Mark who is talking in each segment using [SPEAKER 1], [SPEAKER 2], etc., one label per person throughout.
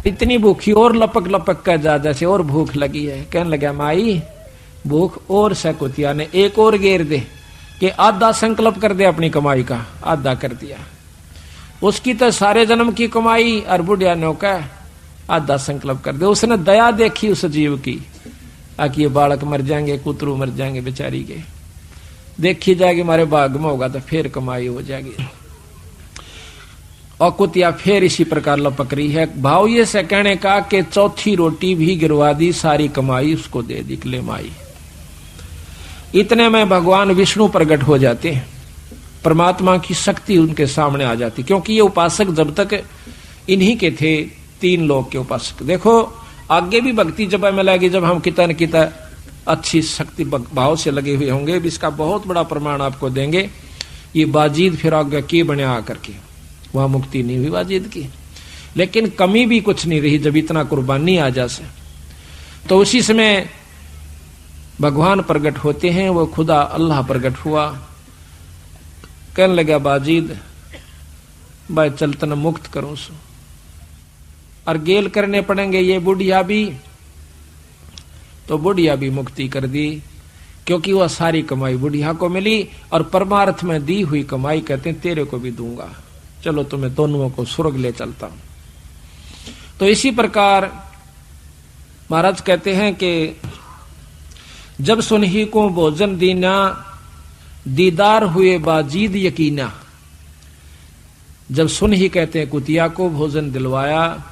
[SPEAKER 1] इतनी भूखी और लपक लपक कर जा जैसे और भूख लगी है। कहने लगा माई भूख और से। कुतिया ने एक और घेर दे कि आधा संकल्प कर दे अपनी कमाई का। आधा कर दिया। उसकी तो सारे जन्म की कमाई और बुढ़िया ने कहा आधा संकल्प कर दे। उसने दया देखी उस जीव की, आकि ये बालक मर जाएंगे, कुतरू मर जाएंगे बेचारी के, देखी जाएगी हमारे भाग में होगा तो फिर कमाई हो जाएगी। और कुतिया फिर इसी प्रकार लपक रही है। भाव ये से कहने का कि चौथी रोटी भी गिरवा दी, सारी कमाई उसको दे दी। ले माई। इतने में भगवान विष्णु प्रकट हो जाते हैं, परमात्मा की शक्ति उनके सामने आ जाती, क्योंकि ये उपासक जब तक इन्हीं के थे, 3 लोक के उपासक। देखो आगे भी भक्ति जब हमें लगी, जब हम कितना न कितना अच्छी शक्ति भाव से लगे हुए होंगे, इसका बहुत बड़ा प्रमाण आपको देंगे। ये बाजीद फिर आगे की बने आकर के, वहां मुक्ति नहीं हुई बाजीद की, लेकिन कमी भी कुछ नहीं रही जब इतना कुर्बानी आ जा से। तो उसी समय भगवान प्रकट होते हैं, वो खुदा अल्लाह प्रकट हुआ। कहने लगा बाजीद भाई चल तन मुक्त करूं सो, और गेल करने पड़ेंगे ये बुढ़िया भी। तो बुढ़िया भी मुक्ति कर दी, क्योंकि वह सारी कमाई बुढ़िया को मिली, और परमार्थ में दी हुई कमाई कहते हैं तेरे को भी दूंगा, चलो तुम्हें दोनों को स्वर्ग ले चलता हूं। तो इसी प्रकार महाराज कहते हैं कि जब सुनही को भोजन दीना, दीदार हुए बाजीद यकीना। जब सुनही कहते हैं कुतिया को भोजन दिलवाया,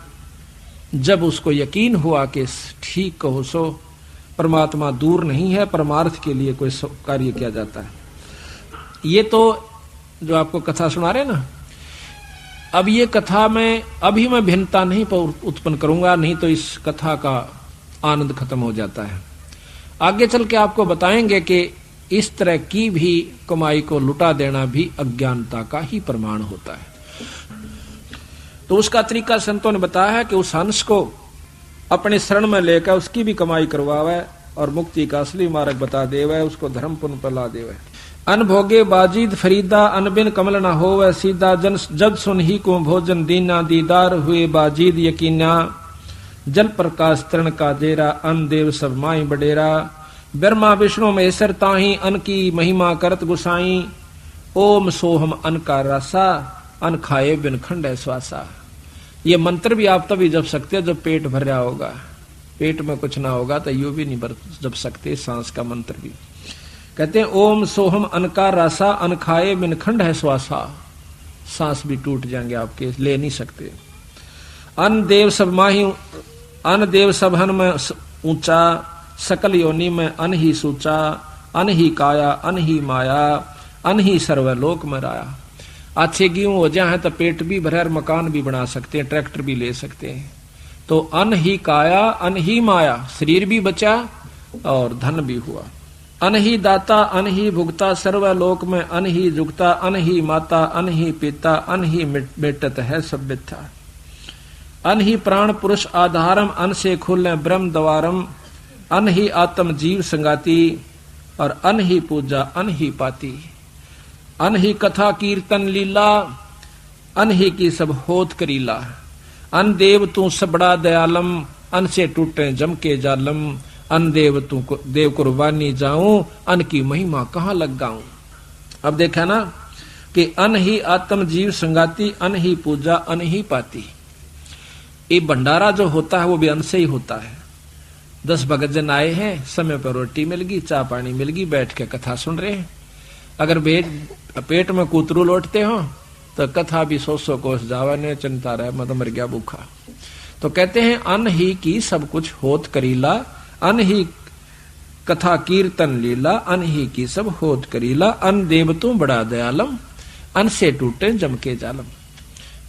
[SPEAKER 1] जब उसको यकीन हुआ कि ठीक कहो सो परमात्मा दूर नहीं है, परमार्थ के लिए कोई कार्य किया जाता है। ये तो जो आपको कथा सुना रहे ना, अब ये कथा में अभी मैं भिन्नता नहीं उत्पन्न करूंगा, नहीं तो इस कथा का आनंद खत्म हो जाता है। आगे चल के आपको बताएंगे कि इस तरह की भी कमाई को लुटा देना भी अज्ञानता का ही प्रमाण होता है। तो उसका तरीका संतों ने बताया है कि उस हंस को अपने शरण में लेकर उसकी भी कमाई करवावे और मुक्ति का असली मार्ग बता देवे, उसको धर्म पुण्य पर ला देवे। अनभोगे बाजीद फरीदा, अनबिन कमल न होवे सीधा, जन जब सुनही को भोजन दीना, दीदार हुए बाजीद यकीना। जल प्रकाश तरण का देरा, अन देव सब माई बडेरा। ब्रह्मा विष्णु महेश्वर ताही, अन की महिमा करत गुसाई। ओम सोहम अन का रसा, अन खाए बिन खंड श्वासा। ये मंत्र भी आप तभी जप सकते हो जब पेट भर रहा होगा, पेट में कुछ ना होगा तो यू भी नहीं जप सकते सांस का मंत्र भी। कहते हैं ओम सोहम अन का रसा, अन खाए बिन खंड है श्वासा। सांस भी टूट जाएंगे आपके, ले नहीं सकते। अन देव सब माही, अन देव सब हन में ऊंचा, सकल योनि में अन ही सूचा। अन ही काया, अन ही माया, अन ही सर्वलोक में राया। अच्छे गेहूं हो जाए तो पेट भी भरे, मकान भी बना सकते हैं, ट्रैक्टर भी ले सकते हैं। तो अन ही काया, अन ही माया, शरीर भी बचा और धन भी हुआ। अन ही दाता, अन ही भुगता, सर्वलोक में अन ही जुगता। अन ही माता, अन ही पिता, अन ही मेटत है सब मिथ्या। अन ही प्राण पुरुष आधारम, अन से खुले ब्रह्म द्वारम। अन ही आत्म जीव संगाती, और अन ही पूजा अन ही पाती। अन ही कथा कीर्तन लीला, अन ही की सब होत करीला। अन देव तू सबड़ा दयालम, अन से टूटे जम के जालम। अन देव तू देव कुर्बानी जाऊं, अन की महिमा कहाँ लग गाऊं। अब देखा ना कि अन ही आत्म जीव संगाती, अन ही पूजा अन ही पाती। ये भंडारा जो होता है वो भी अन्न से ही होता है। 10 भगत जन आए हैं, समय पर रोटी मिल गई, चाय पानी मिल गई, बैठ के कथा सुन रहे हैं। अगर पेट में कुतरू लौटते हो तो कथा भी 100 कोस जावा ने चिंता रहे, मतलब मर गया भूखा। तो कहते हैं अन्न ही की सब कुछ होत करीला, अन्न ही कथा कीर्तन लीला। अन्न ही की सब होत करीला, अन्न देव तू बड़ा दयालम। अन्न से टूटे जम के जालम।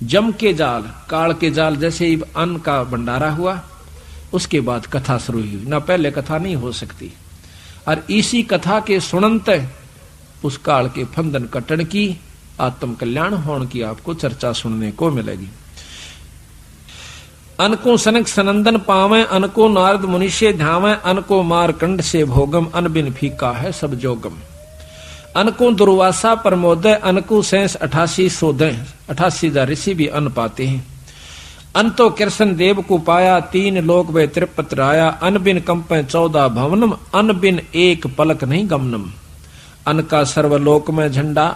[SPEAKER 1] जम के जाल, काल के जाल, जैसे ही अन्न का भंडारा हुआ उसके बाद कथा शुरू हुई, ना पहले कथा नहीं हो सकती। और इसी कथा के सुनंत उस काल के फंदन कटन की, आत्म कल्याण होने की आपको चर्चा सुनने को मिलेगी। अनको सनक सनंदन पावे, अनको नारद मुनिषे ध्यावे। अनको मारकंड से भोगम, अन बिन फीका है सब जोगम। अनको दुर्वासा प्रमोदय, अनको सैंस 88 सोदय। 88,000 ऋषि भी अन्न पाते हैं। अंतो कृष्ण देव को पाया, 3 लोक वे त्रिपत राया। अन बिन कंपे 14 भवनम, अन बिन एक पलक नहीं गमनम। अन का सर्वलोक में झंडा,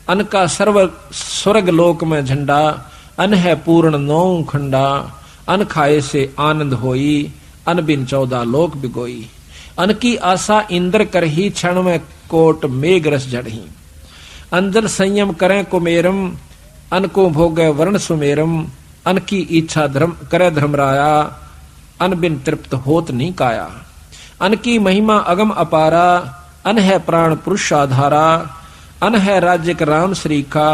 [SPEAKER 1] अन का सर्व स्वर्ग लोक में झंडा। अन है पूर्ण 9 खंडा, अन खाए से आनंद होई। अन बिन 14 लोक बिगोई। अन की आशा इंद्र कर ही, क्षण में कोट मेघ रस जड़ही। अंजल संयम करें कुमेरम, अन को भोगे वर्ण सुमेरम। अन की इच्छा धर्म करे धर्मराया, अन बिन तृप्त होत नहीं काया। अन की महिमा अगम अपारा, अन है प्राण पुरुष आधारा। अन है राज्य राम श्री का,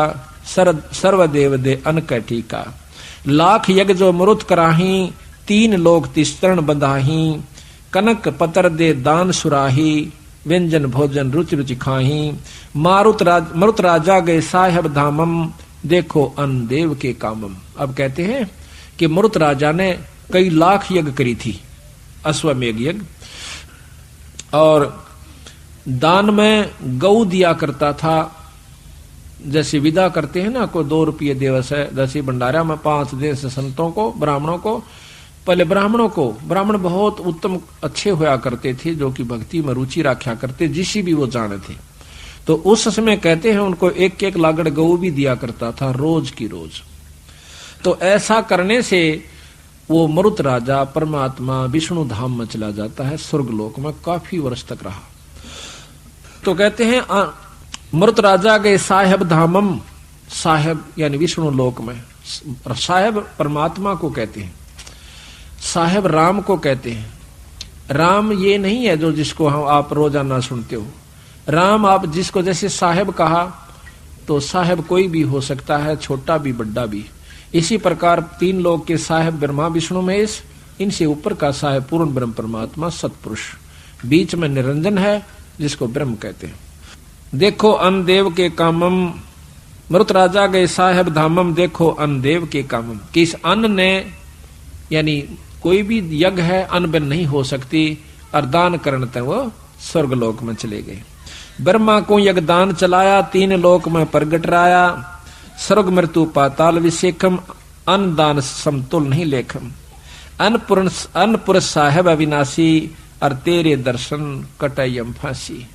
[SPEAKER 1] सर्वदेव दे अन कै टीका। लाख यज्ञ जो मरुत कराही, 3 लोक तिस्तरण बंधाही। कनक पतर दे दान सुराही, व्यंजन भोजन रुचि रुचि खाही। मरुत राजा गए साहेब धामम, देखो अन देव के कामम। अब कहते हैं कि मरुत राजा ने कई लाख यज्ञ करी थी, अश्वमेघ यज्ञ, और दान में गऊ दिया करता था। जैसे विदा करते हैं ना, कोई 2 रुपये दिवस है, जैसे भंडारा में 5 देश संतों को, ब्राह्मणों को। पहले ब्राह्मण बहुत उत्तम अच्छे होया करते थे, जो कि भक्ति में रुचि रखा करते, जिसी भी वो जाने थे। तो उस समय कहते हैं उनको 1-1 लागड़ गऊ भी दिया करता था, रोज की रोज। तो ऐसा करने से वो मरुत राजा परमात्मा विष्णु धाम में चला जाता है, स्वर्गलोक में काफी वर्ष तक रहा। तो कहते हैं मरुत राजा गए साहेब धामम, साहेब यानी विष्णु लोक में। साहेब परमात्मा को कहते हैं, साहेब राम को कहते हैं। राम ये नहीं है जो जिसको हम आप रोजाना सुनते हो। राम आप जिसको जैसे साहेब कहा, तो साहेब कोई भी हो सकता है, छोटा भी बड़ा भी। इसी प्रकार 3 लोक के साहेब ब्रह्मा विष्णु महेश, इनसे ऊपर का साहेब पूर्ण ब्रह्म परमात्मा सतपुरुष, बीच में निरंजन है जिसको ब्रह्म कहते हैं। देखो अन देव के कामम, मरुत राजा गए साहेब धामम, देखो अन देव के कामम। कि इस अन्न ने, यानी कोई भी यज्ञ है अन्न बिन नहीं हो सकती, और दान करने तक वो स्वर्गलोक में चले गए। ब्रह्मा को यज्ञ दान चलाया, 3 लोक में प्रगट राया। स्वर्ग मृत्यु पाताल विशेखम, अन्न दान समतुल नहीं लेखम। अन्नपुर साहेब अविनाशी, और तेरे दर्शन कटयम फांसी।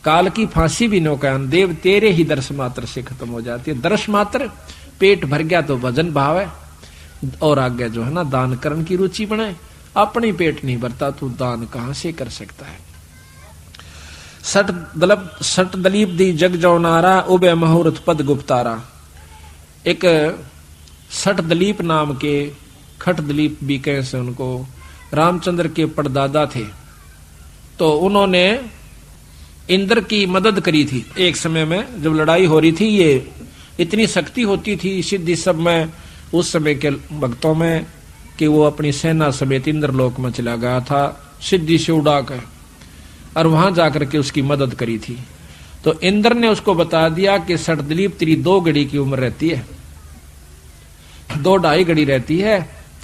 [SPEAKER 1] काल की फांसी भी नौकायन देव, तेरे ही दर्श मात्र से खत्म हो जाती है। दर्श मात्र, पेट भर गया तो भजन भाव है, और आगे जो है ना दान करने की रुचि बने। अपनी पेट नहीं भरता तो दान कहां से कर सकता है। सट दलीप दी जग जौनारा, उबे मुहूर्त पद गुप्तारा। एक सट दलीप नाम के, खट दलीप भी कहे से उनको, रामचंद्र के परदादा थे। तो उन्होंने इंद्र की मदद करी थी एक समय में, जब लड़ाई हो रही थी। ये इतनी शक्ति होती थी सिद्धि सब में उस समय के भक्तों में, कि वो अपनी सेना समेत इंद्रलोक में चला गया था सिद्धि से उड़ा कर, और वहां जाकर के उसकी मदद करी थी। तो इंद्र ने उसको बता दिया कि सटदलीप तेरी 2 घड़ी की उम्र रहती है, 2-2.5 घड़ी रहती है,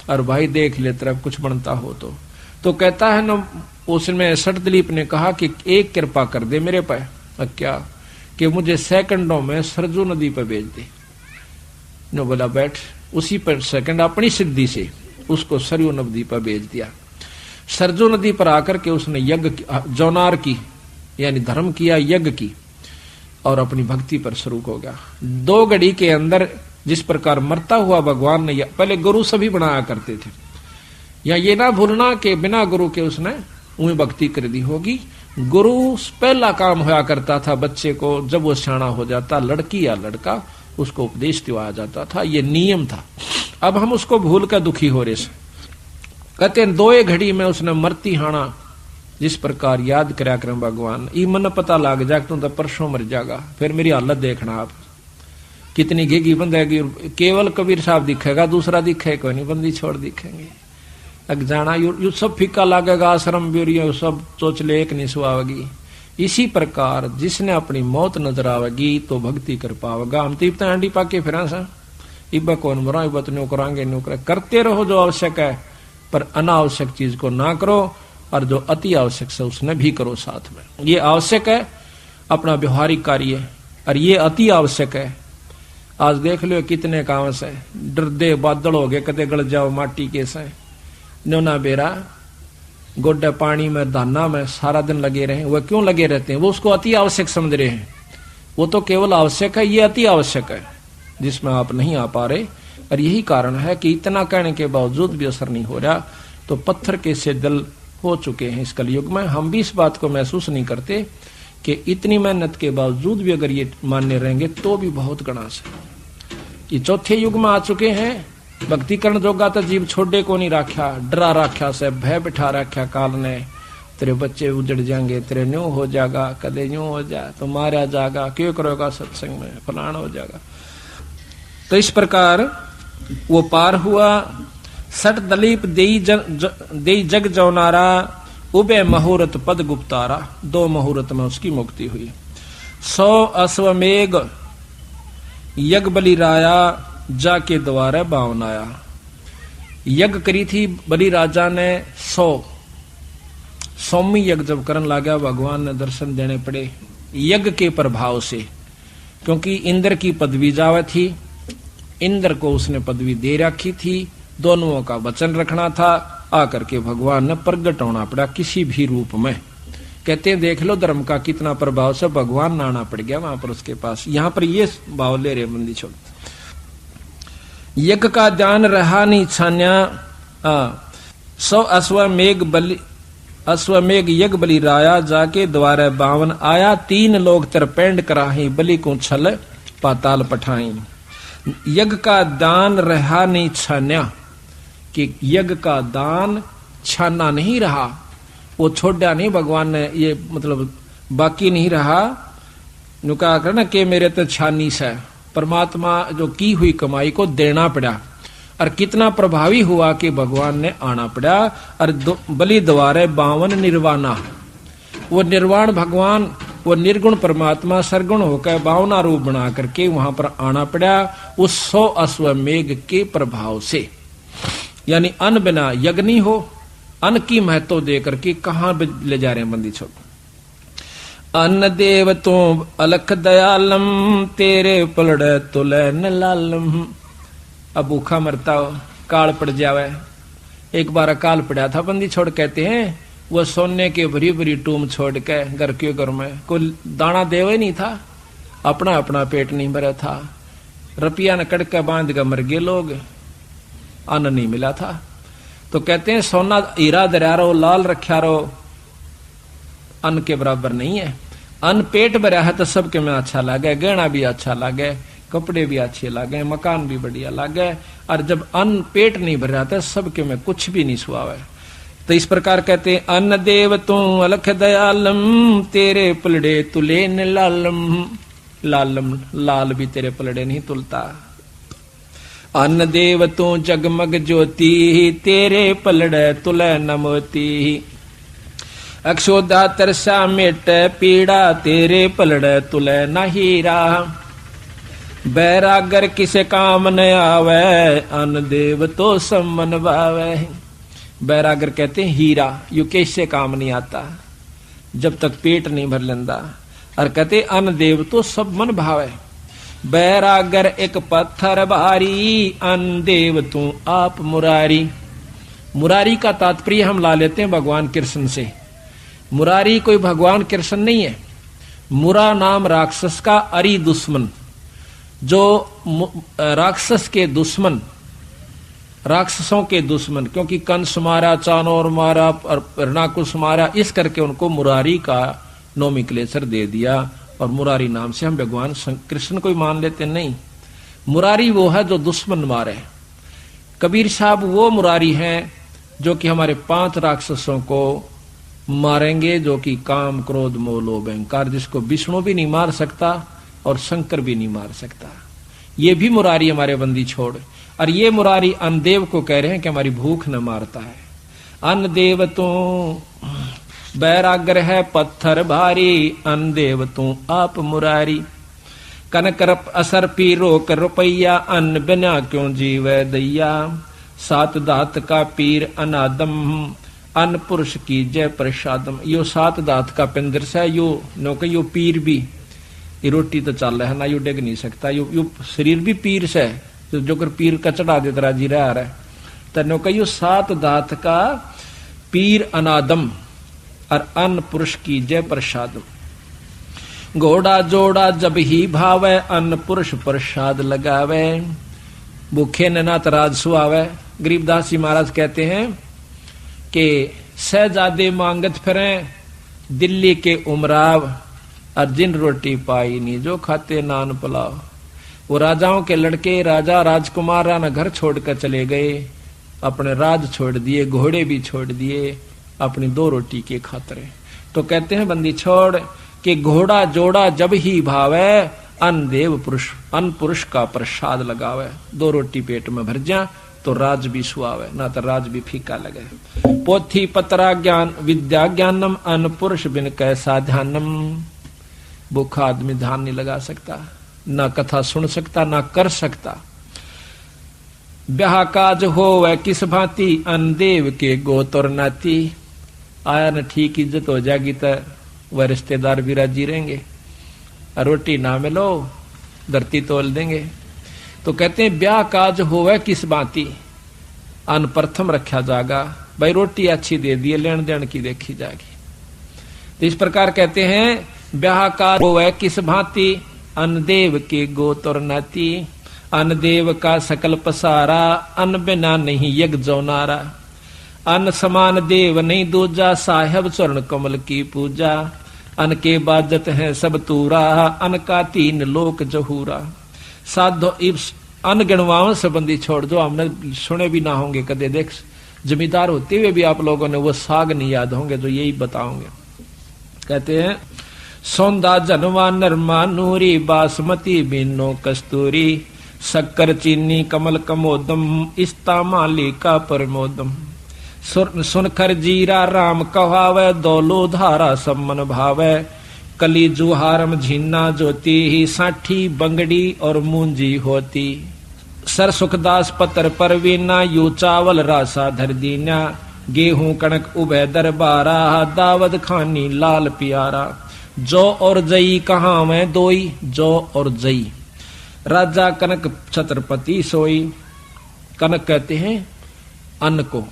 [SPEAKER 1] और भाई देख ले तेरा कुछ बनता हो तो कहता है ना, उसमें सटदलीप ने कहा कि एक कृपा कर दे मेरे पर। क्या? कि मुझे सेकंडों में सरजू नदी पर भेज दे। नो बोला बैठ। उसी पर सेकंड अपनी सिद्धि से उसको सरयू नदी पर भेज दिया। सरजू नदी पर आकर के उसने यज्ञ जौनार की, यानी धर्म किया, यज्ञ की, और अपनी भक्ति पर शुरू हो गया। 2 घड़ी के अंदर जिस प्रकार मरता हुआ भगवान ने, पहले गुरु सभी बनाया करते थे, या ये ना भूलना कि बिना गुरु के उसने उन्हें भक्ति कर दी होगी। गुरु पहला काम होया करता था बच्चे को, जब वो सियाना हो जाता, लड़की या लड़का, उसको उपदेश दिवाया जाता था, ये नियम था। अब हम उसको भूल कर दुखी हो रहे। कहते हैं 2 घड़ी में उसने मरती हाना, जिस प्रकार याद करया करें भगवान, ई मन पता लग जा तू तो परसों मर जाएगा, फिर मेरी हालत देखना आप कितनी घेगी बंदेगी। केवल कबीर साहब दिखेगा, दूसरा दिखे कोई नहीं, बंदी छोड़ दिखेंगे। लग जाना यू सब फीका लगेगा, आश्रम ब्यूरियो सब चोचले एक नहीं सुहावेगी। इसी प्रकार जिसने अपनी मौत नजर आवेगी तो भक्ति कर पावेगा। हम तो इतना अंडी पाके फिर इब्बा कौन मरा, इब्बा तो न्यू करांगे, न्यू करें। करते रहो जो आवश्यक है, पर अनावश्यक चीज को ना करो, और जो अति आवश्यक है उसने भी करो साथ में। ये आवश्यक है अपना व्यवहारिक कार्य, और ये अति आवश्यक है आज देख लो कितने काम से डरदे बादल हो गए, कदे गल जाओ माटी के से नोना बेरा गोड्डे पानी में दाना में सारा दिन लगे रहे। वह क्यों लगे रहते हैं? वो उसको अति आवश्यक समझ रहे हैं। वो तो केवल आवश्यक है, ये अति आवश्यक है जिसमें आप नहीं आ पा रहे। और यही कारण है कि इतना कहने के बावजूद भी असर नहीं हो रहा। तो पत्थर के से दिल हो चुके हैं इस कलयुग में। हम भी इस बात को महसूस नहीं करते कि इतनी मेहनत के बावजूद भी अगर ये मान्य रहेंगे तो भी बहुत गणास है। ये चौथे युग में आ चुके हैं। भक्ति करण जोगा तो जीव छोड़े को नहीं राख्या, डरा राख्या से भय बिठा राख्या काल ने। तेरे बच्चे उजड़ जाएंगे, तेरे न्यू हो जाएगा, कदे न्यू हो जाए तो मारा जाएगा, क्यों करोगा सत्संग में, फलाना हो जाएगा। तो इस प्रकार वो पार हुआ। सट दलीप देई जग जौनारा, उबे मुहूर्त पद गुप्तारा। 2 मुहूर्त में उसकी मुक्ति हुई। 100 अश्वमेघ यज्ञ बलि राया, जाके द्वारे बावन आया। यज्ञ करी थी बलि राजा ने 100वीं यज्ञ जब करन लगा, भगवान ने दर्शन देने पड़े यज्ञ के प्रभाव से। क्योंकि इंद्र की पदवी जावे थी, इंद्र को उसने पदवी दे रखी थी, दोनों का वचन रखना था। आकर के भगवान ने प्रगट होना पड़ा किसी भी रूप में। कहते हैं देख लो धर्म का कितना प्रभाव से भगवान आना पड़ गया वहां पर उसके पास। यहां पर ये भाव ले रहे बंदी छोड़। यज्ञ का ध्यान रहा नहीं छान्या, 100 अश्वमेघ यज्ञ बलि राया, जाके द्वारे 52 आया। 3 लोग तरपेंड कराही, बलि को छल पाताल पठाई। यज्ञ का दान रहा नहीं छान्या, कि यज्ञ का दान छाना नहीं रहा, वो छोड़ा नहीं भगवान ने, ये मतलब बाकी नहीं रहा। नुका करना कि मेरे तो छानी से परमात्मा जो की हुई कमाई को देना पड़ा। और कितना प्रभावी हुआ कि भगवान ने आना पड़ा। और बलि द्वारे 52 निर्वाणा, वो निर्वाण भगवान, वो निर्गुण परमात्मा सरगुण होकर 52 रूप बना करके वहां पर आना पड़ा उस 100 अश्वमेघ के प्रभाव से। यानी अन्न बिना यज्ञ नहीं हो। अन्न की महत्व दे करके कहां ले जा रहे हैं बंदी छोड़। अन्न देव तो अलख दयालम, तेरे पलड़े तुले न लालम। अब भूखा मरता हो, काल पड़ जावे। एक बार अकाल पड़ा था बंदी छोड़, कहते हैं वो सोने के भरी भरी टूम छोड़ के घर के घर में कोई दाना देवे नहीं था, अपना अपना पेट नहीं भरा था। रुपया न कड़का बांध कर मर गए लोग, अन्न नहीं मिला था। तो कहते हैं सोना हीरा दरिया रहो, लाल रखा रहो, अन्न के बराबर नहीं है। अन्न पेट भरा है तो सबके में अच्छा लगे, गहना भी अच्छा लगे, कपड़े भी अच्छे लगे, मकान भी बढ़िया लगे। और जब अन्न पेट नहीं भर रहा था सबके में कुछ भी नहीं सुहावे। तो इस प्रकार कहते हैं अन्न देव तू अलख दयालम, तेरे पलड़े तुले न लालम। लालम लाल भी तेरे पलड़े नहीं तुलता। अन्न देव तू जगमग ज्योति, तेरे पलड़े तुले न मोती। अक्षोदा तरसा मेट पीड़ा, तेरे पलड़े तुले न हीरा। बैरागर किसे काम न आवे, अन्न देव तो सम्मन भावे। बैरागर कहते हैं हीरा, यू कैसे काम नहीं आता जब तक पेट नहीं भर लेंदा। और कहते अन्न देव तो सब मन भावे। बैरागर एक पत्थर भारी, अन्न देव तू आप मुरारी। मुरारी का तात्पर्य हम ला लेते हैं भगवान कृष्ण से। मुरारी कोई भगवान कृष्ण नहीं है। मुरा नाम राक्षस का अरि दुश्मन, जो राक्षस के दुश्मन, राक्षसों के दुश्मन, क्योंकि कंस मारा, चाणोर मारा और हिरणाकुश मारा, इस करके उनको मुरारी का नोमेक्लेचर दे दिया। और मुरारी नाम से हम भगवान कृष्ण को ही मान लेते नहीं। मुरारी वो है जो दुश्मन मारे। कबीर साहब वो मुरारी हैं जो कि हमारे 5 राक्षसों को मारेंगे, जो कि काम क्रोध मोह लोभ अहंकार, जिसको विष्णु भी नहीं मार सकता और शंकर भी नहीं मार सकता। ये भी मुरारी हमारे बंदी छोड़। और ये मुरारी अन्नदेव को कह रहे हैं कि हमारी भूख न मारता है। अन्नदेव तू बैरागर है पत्थर भारी, अन्नदेव तू आप मुरारी। कनक असर पी रोक रुपैया, अन्न बिना क्यों जीवे दैया। 7 दात का पीर अनादम, अन्न पुरुष की जय प्रसादम। यो 7 दात का पिंदर से यो नौके यो पीर भी, ये रोटी तो चल रहा है ना, यू डिग नहीं सकता, यू शरीर भी पीर से जो कर पीर का चढ़ा दे तरा जी रहा है। तनो कहियो 7 दात का पीर अनादम और अन्न पुरुष की जय प्रसादम। घोड़ा जोड़ा जब ही भावे अन्न पुरुष प्रसाद लगावे। भूखे ने ना तराज सुआवे। गरीबदास जी महाराज कहते हैं कि शहजादे मांगत फिरे दिल्ली के उमराव और जिन रोटी पाई नहीं जो खाते नान पुलाव। वो राजाओं के लड़के राजा राजकुमार राना घर छोड़कर चले गए, अपने राज छोड़ दिए, घोड़े भी छोड़ दिए अपनी 2 रोटी के खातरे। तो कहते हैं बंदी छोड़ कि घोड़ा जोड़ा जब ही भावे अन्न देव पुरुष अन्न पुरुष का प्रसाद लगावे। 2 रोटी पेट में भर जा तो राज भी सुआवे, ना तो राज भी फीका लगे। पोथी पतरा ज्ञान विद्या ज्ञानम अन्न पुरुष बिन कैसा ध्यानम। भूखा आदमी ध्यान नहीं लगा सकता, ना कथा सुन सकता, ना कर सकता। ब्याह काज हो वह किस भांति अन्न देव के गोत और नाती। आया न ठीक इज्जत हो जाएगी तो वह रिश्तेदार भी राजी रहेंगे, रोटी ना मिलो धरती तोल देंगे। तो कहते हैं ब्याह काज होवे किस बाती अन्न प्रथम रखा जागा। भाई रोटी अच्छी दे दिए, लेन देन की देखी जाएगी। तो इस प्रकार कहते हैं ब्याह काज होवे किस भांति अन्न देव के गोत और नाती। अन्न देव का सकल पसारा अन्न बिना नहीं यज्ञ जौनारा। अन्न समान देव नहीं दूजा साहेब चरण कमल की पूजा। अन्न के बाजत है सब तूरा अन्न का 3 लोक जहूरा। साधो अन्न गिणवाओं संबंधी छोड़ दो, हमने सुने भी ना होंगे कदे। देख जमींदार होते हुए भी आप लोगों ने वो साग नहीं याद होंगे जो यही बताओगे। कहते हैं सौंदा जनवा नरमा नूरी बासमती बिनो कस्तूरी। शक्कर चीनी कमल कमोदम इस्ता माली का परमोदम। सुनखर जीरा राम कहावे दौलो धारा सम्मन भावे। कली जुहारम झीना ज्योति ही साठी बंगड़ी और मूंजी होती। सर सुखदास पतर परवीना यू चावल रासा धर दीना। गेहूं कणक उभय दरबारा दावत खानी लाल प्यारा। जो और जई कहाँ में दोई जो और जई। राजा कनक छत्रपति सोई। कनक कहते हैं अन्न को,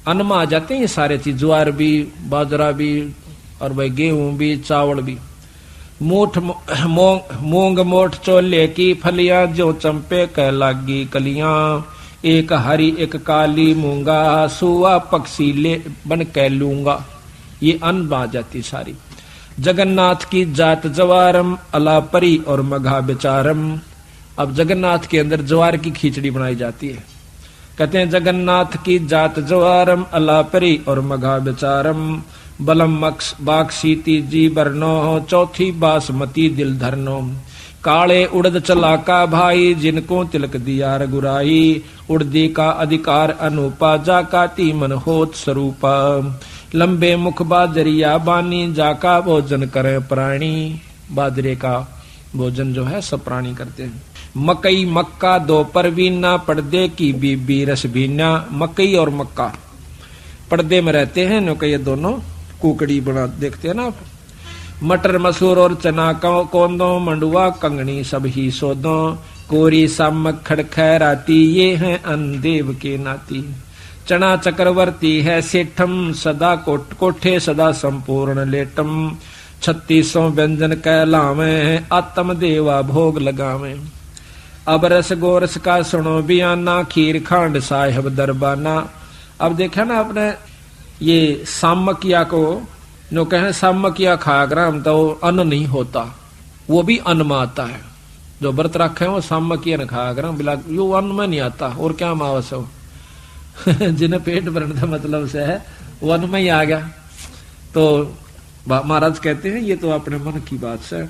[SPEAKER 1] अन्न में आ जाते हैं ये सारे चीज, ज्वार भी बाजरा भी और भाई गेहूं भी चावल भी। मूठ मूंग मोठ चोले की फलियां जो चंपे कह लागी कलियां। एक हरी एक काली मूंगा सुआ पक्षी ले बन कह लूंगा। ये अन्न में आ जाती सारी। जगन्नाथ की जात जवारम अलापरी और मघा बेचारम। अब जगन्नाथ के अंदर ज्वार की खिचड़ी बनाई जाती है। कहते हैं जगन्नाथ की जात जवारम अलापरी और मघा बेचारम। बलम मक्स बाक्सीती जी बरनो चौथी बासमती दिल धरनो। काले उड़द चला का भाई जिनको तिलक दिया रघुराई। उड़दी का अधिकार अनुपा जाका तीमन होत स्वरूपा। लंबे मुख बाजरिया बानी जाका भोजन करे प्राणी। बाजरे का भोजन जो है सब प्राणी करते हैं। मकई मक्का 2 परवीना पर्दे की बीबी रसबीना। मकई और मक्का पर्दे में रहते हैं, नो ये दोनों कुकड़ी बना देखते हैं ना आप। मटर मसूर और चना कोंदो मंडुआ कंगनी सब ही सोदो। कोरी सामक खड़खैराती ये हैं अन्न देव के नाती। चना चक्रवर्ती है सेठम सदा कोठे सदा संपूर्ण लेटम। 3600 व्यंजन कहलावे आत्म देवा भोग लगावे। अब रस गोरस का सुनो बियाना खीर खांड साहेब दरबाना। अब देखा ना आपने ये सामकिया को जो कहे सामकिया खाग्राम तो अन्न नहीं होता, वो भी अन्न में आता है। जो व्रत रखे वो सामकिया न खाग्राम बिला यो अन्न में नहीं आता और क्या मावस हो। जिन्हें पेट भरने का मतलब से है वो अन्न में ही आ गया। तो महाराज कहते हैं ये तो अपने मन की बात से,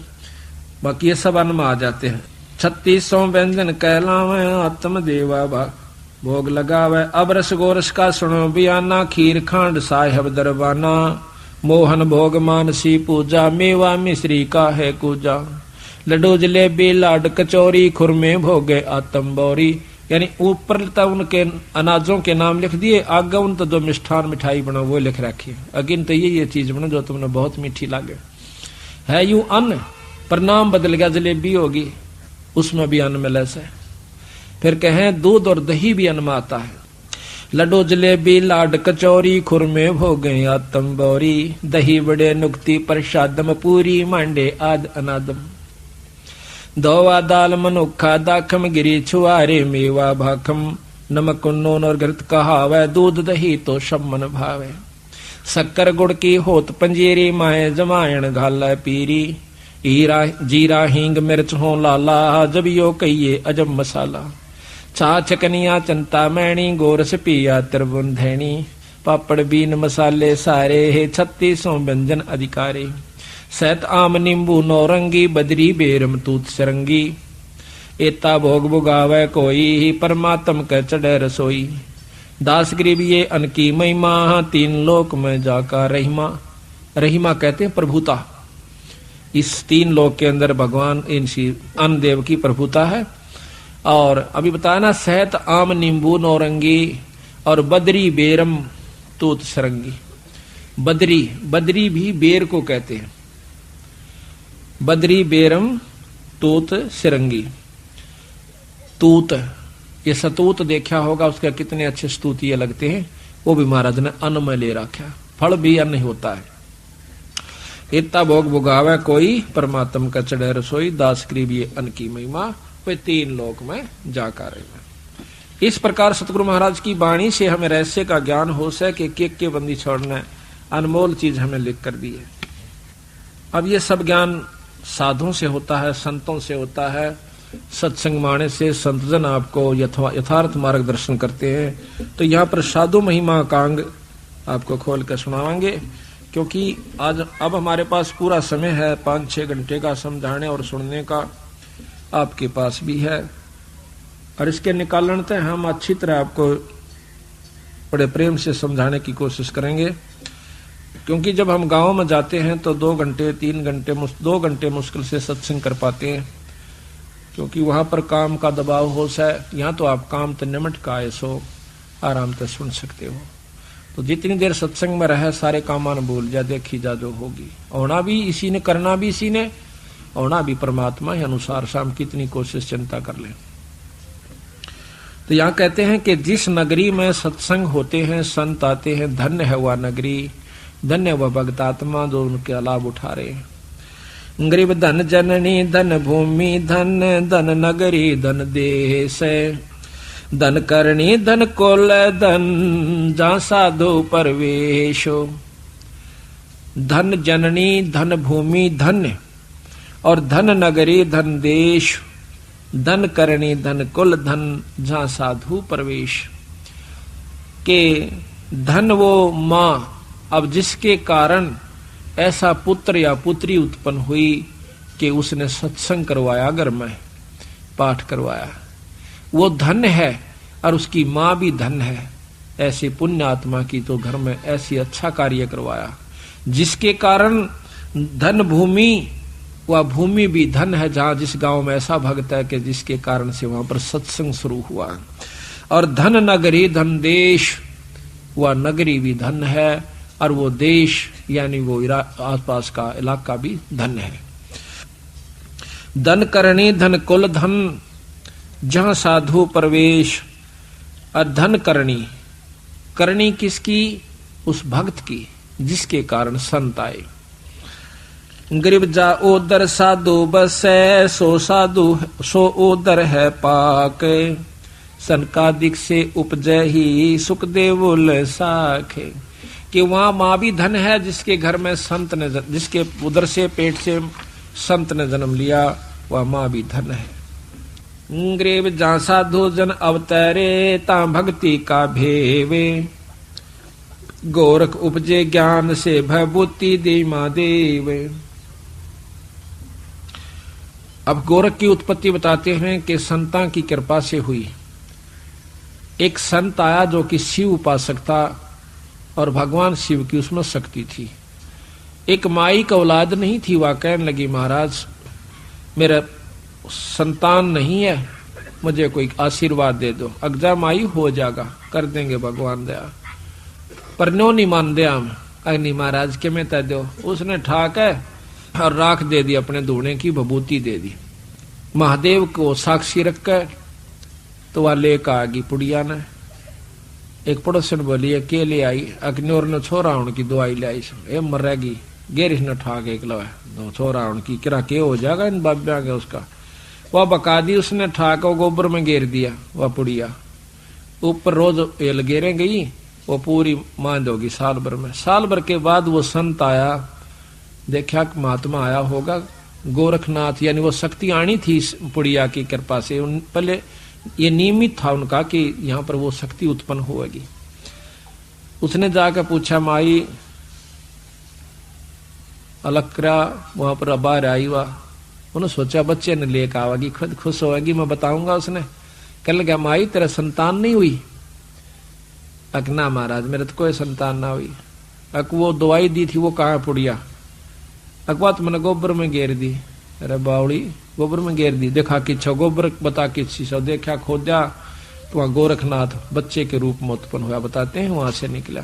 [SPEAKER 1] बाकी ये सब अन्न में आ जाते हैं। 3600 व्यंजन कहलावे आत्म देवा भोग लगावे। अब रस गोरस का सुनो बियाना खीर खांड साहेब दरबाना। मोहन भोग मानसी पूजा मेवा मिश्री का है कूजा। लड्डू जलेबी लाड कचौरी खुरमे भोगे आत्म बौरी। यानी ऊपर तो उनके अनाजों के नाम लिख दिए, आगे उन तो जो मिष्ठान मिठाई बना वो लिख रखी। अगिन तो ये चीज बना जो तुमने बहुत मीठी लागे। है यूं अन्न पर नाम बदल गया, जलेबी होगी, उसमें भी अन्न मिले से। फिर कहें दूध और दही भी अन्न में आता है। लड्डू जलेबी लाड कचौरी खुरमे भोगे आतम बौरी, दही बड़े नुक्ति प्रसादम पूरी मांडे आद अनादम। दोवा दाल मनुखा दाखम गिरी छुआरे मेवा भाखम, नमक नून और घृत कहावे, दूध दही तो सब मन भावे। शक्कर गुड़ की होत पंजीरी, माए जमायन घाला पीरी, हीरा जीरा हींग मिर्च हो लाला, जब यो कहिए अजब मसाला। छाछ कनिया चंता मैणी, गोरस पिया त्रिभुवन धैणी, पापड़ बीन मसाले सारे, हे 36 व्यंजन अधिकारे। सैत आम नींबू नौरंगी, बदरी बेरम तूत सरंगी, एता भोग भुगावे कोई, परमात्म के चढ़े रसोई। दास गरीब ये अन की महिमा, 3 लोक में जाका रहीमा। रहीमा कहते हैं प्रभुता। इस 3 लोक के अंदर भगवान इनसी अन्न देव की प्रभुता है। और अभी बताया ना, सहत आम नींबू नौरंगी और बदरी बेरम तूत सरंगी। बदरी भी बेर को कहते हैं, बदरी बेरम तूत सिरंगी। तूत, ये सतूत देखा होगा, उसके कितने अच्छे स्तुतिये लगते हैं, वो भी महाराज ने अन्न में ले रखा। फल भी अन्न होता है। इतना भोग भुगावे कोई, परमात्म का चढ़े रसोई, दास करीब ये अन्न की महिमा, वे 3 लोक में जाकर रहे। इस प्रकार सतगुरु महाराज की वाणी से हमें रहस्य का ज्ञान हो सके, के बंदी छोड़ना अनमोल चीज हमें लिख कर दी है। अब ये सब ज्ञान साधुओं से होता है, संतों से होता है, सत्संग माने से संतजन आपको यथार्थ मार्गदर्शन करते हैं। तो यहाँ पर साधु महिमा का अंग आपको खोल कर सुनावांगे, क्योंकि आज अब हमारे पास पूरा समय है, 5-6 घंटे का समझाने और सुनने का आपके पास भी है। और इसके निकालन तक हम अच्छी तरह आपको बड़े प्रेम से समझाने की कोशिश करेंगे, क्योंकि जब हम गांव में जाते हैं तो 2 घंटे 3 घंटे 2 घंटे मुश्किल से सत्संग कर पाते हैं, क्योंकि वहां पर काम का दबाव हो सा। यहाँ तो आप काम तो निमट का आए सो आराम से सुन सकते हो। तो जितनी देर सत्संग में रहे सारे कामान भूल जा, देखी जा जो होगी। होना भी इसी ने, करना भी इसी ने, होना भी परमात्मा के अनुसार। शाम कितनी कोशिश चिंता कर ले। तो यहाँ कहते हैं कि जिस नगरी में सत्संग होते हैं, संत आते हैं, धन्य है वह नगरी, धन्य वह भक्तात्मा जो उनके लाभ उठा रहे हैं। गरीब धन जननी, धन भूमि, धन धन नगरी, धन देश, धन करणी, धन कुल, धन जहाँ साधु परवेशो। धन जननी, धन भूमि, धन्य, और धन नगरी, धन देश, धन करणी, धन कुल, धन जहाँ साधु प्रवेश। के धन वो माँ, अब जिसके कारण ऐसा पुत्र या पुत्री उत्पन्न हुई कि उसने सत्संग करवाया, घर में पाठ करवाया, वो धन है। और उसकी माँ भी धन है, ऐसे पुण्य आत्मा की तो घर में ऐसी अच्छा कार्य करवाया, जिसके कारण धन भूमि, वह भूमि भी धन है, जहां जिस गांव में ऐसा भक्त है कि जिसके कारण से वहां पर सत्संग शुरू हुआ। और धन नगरी, धन देश, वह नगरी भी धन है, और वो देश यानी वो आसपास का इलाका भी धन है। धन करणी, धन कुल, धन जहां साधु प्रवेश। और धन करणी, करणी किसकी? उस भक्त की जिसके कारण संत आए। गरीब जा ओदर साधु बसै, सो साधु सो ओदर है पाक, सनकादिक से उपजै ही सुख देवुल साखे। कि वहां माँ भी धन है, जिसके घर में संत ने, जिसके उदर से पेट से संत ने जन्म लिया, वह माँ भी धन है। गरीब जा साधु जन अवतरे, ता भक्ति का भेवे, गोरख उपजे ज्ञान से भयभूति दे महादेव। अब गोरख की उत्पत्ति बताते हैं कि संतां की कृपा से हुई। एक संत आया जो कि शिव उपासक था, और भगवान शिव की उसमें शक्ति थी। एक माई का औलाद नहीं थी, वह कहने लगी महाराज मेरा संतान नहीं है, मुझे कोई आशीर्वाद दे दो। अगजा माई हो जाएगा, कर देंगे भगवान दया। पर नो नहीं मान दिया हम। अग्नि महाराज के में तय दो। उसने ठाक है और राख दे दी, अपने धोने की विभूति दे दी। महादेव को साक्षी रखकर तो वह लेकर आ गई पुड़िया ने। एक पड़ोसन बोली के ले आई, अग्नियोर ने छोरा उनकी दवाई ले आई, ए मरेगी गेरिश ने ठाक एक लो दो छोरा उनकी किरा के हो जाएगा इन बाब्या के उसका। वह बका दी उसने, ठाक गोबर में घेर दिया वह पुड़िया। ऊपर रोज एल घेरे गई, वो पूरी मांद होगी साल भर में। साल भर के बाद वो संत आया, देखा महात्मा आया होगा गोरखनाथ, यानी वो शक्ति आनी थी पुड़िया की कृपा से। पहले ये नियमित था उनका कि यहाँ पर वो शक्ति उत्पन्न होगी। उसने जाकर पूछा माई अलक्रा वहां पर बाहर आई हुआ। उन्होंने सोचा बच्चे ने लेकर आवेगी, खुद खुश होगी, मैं बताऊंगा। उसने कह लगा माई तेरा संतान नहीं हुई? अकना महाराज मेरे तो कोई संतान ना हुई। अक वो दवाई दी थी वो कहाँ पुड़िया? अकवा तो मैंने गोबर में घेर दी। अरे बावड़ी गोबर में घेर दी, देखा कि छो गोबर बता किसी सो देखा खोदा तो वहां गोरखनाथ बच्चे के रूप में उत्पन्न हुआ, बताते हैं वहां से निकला।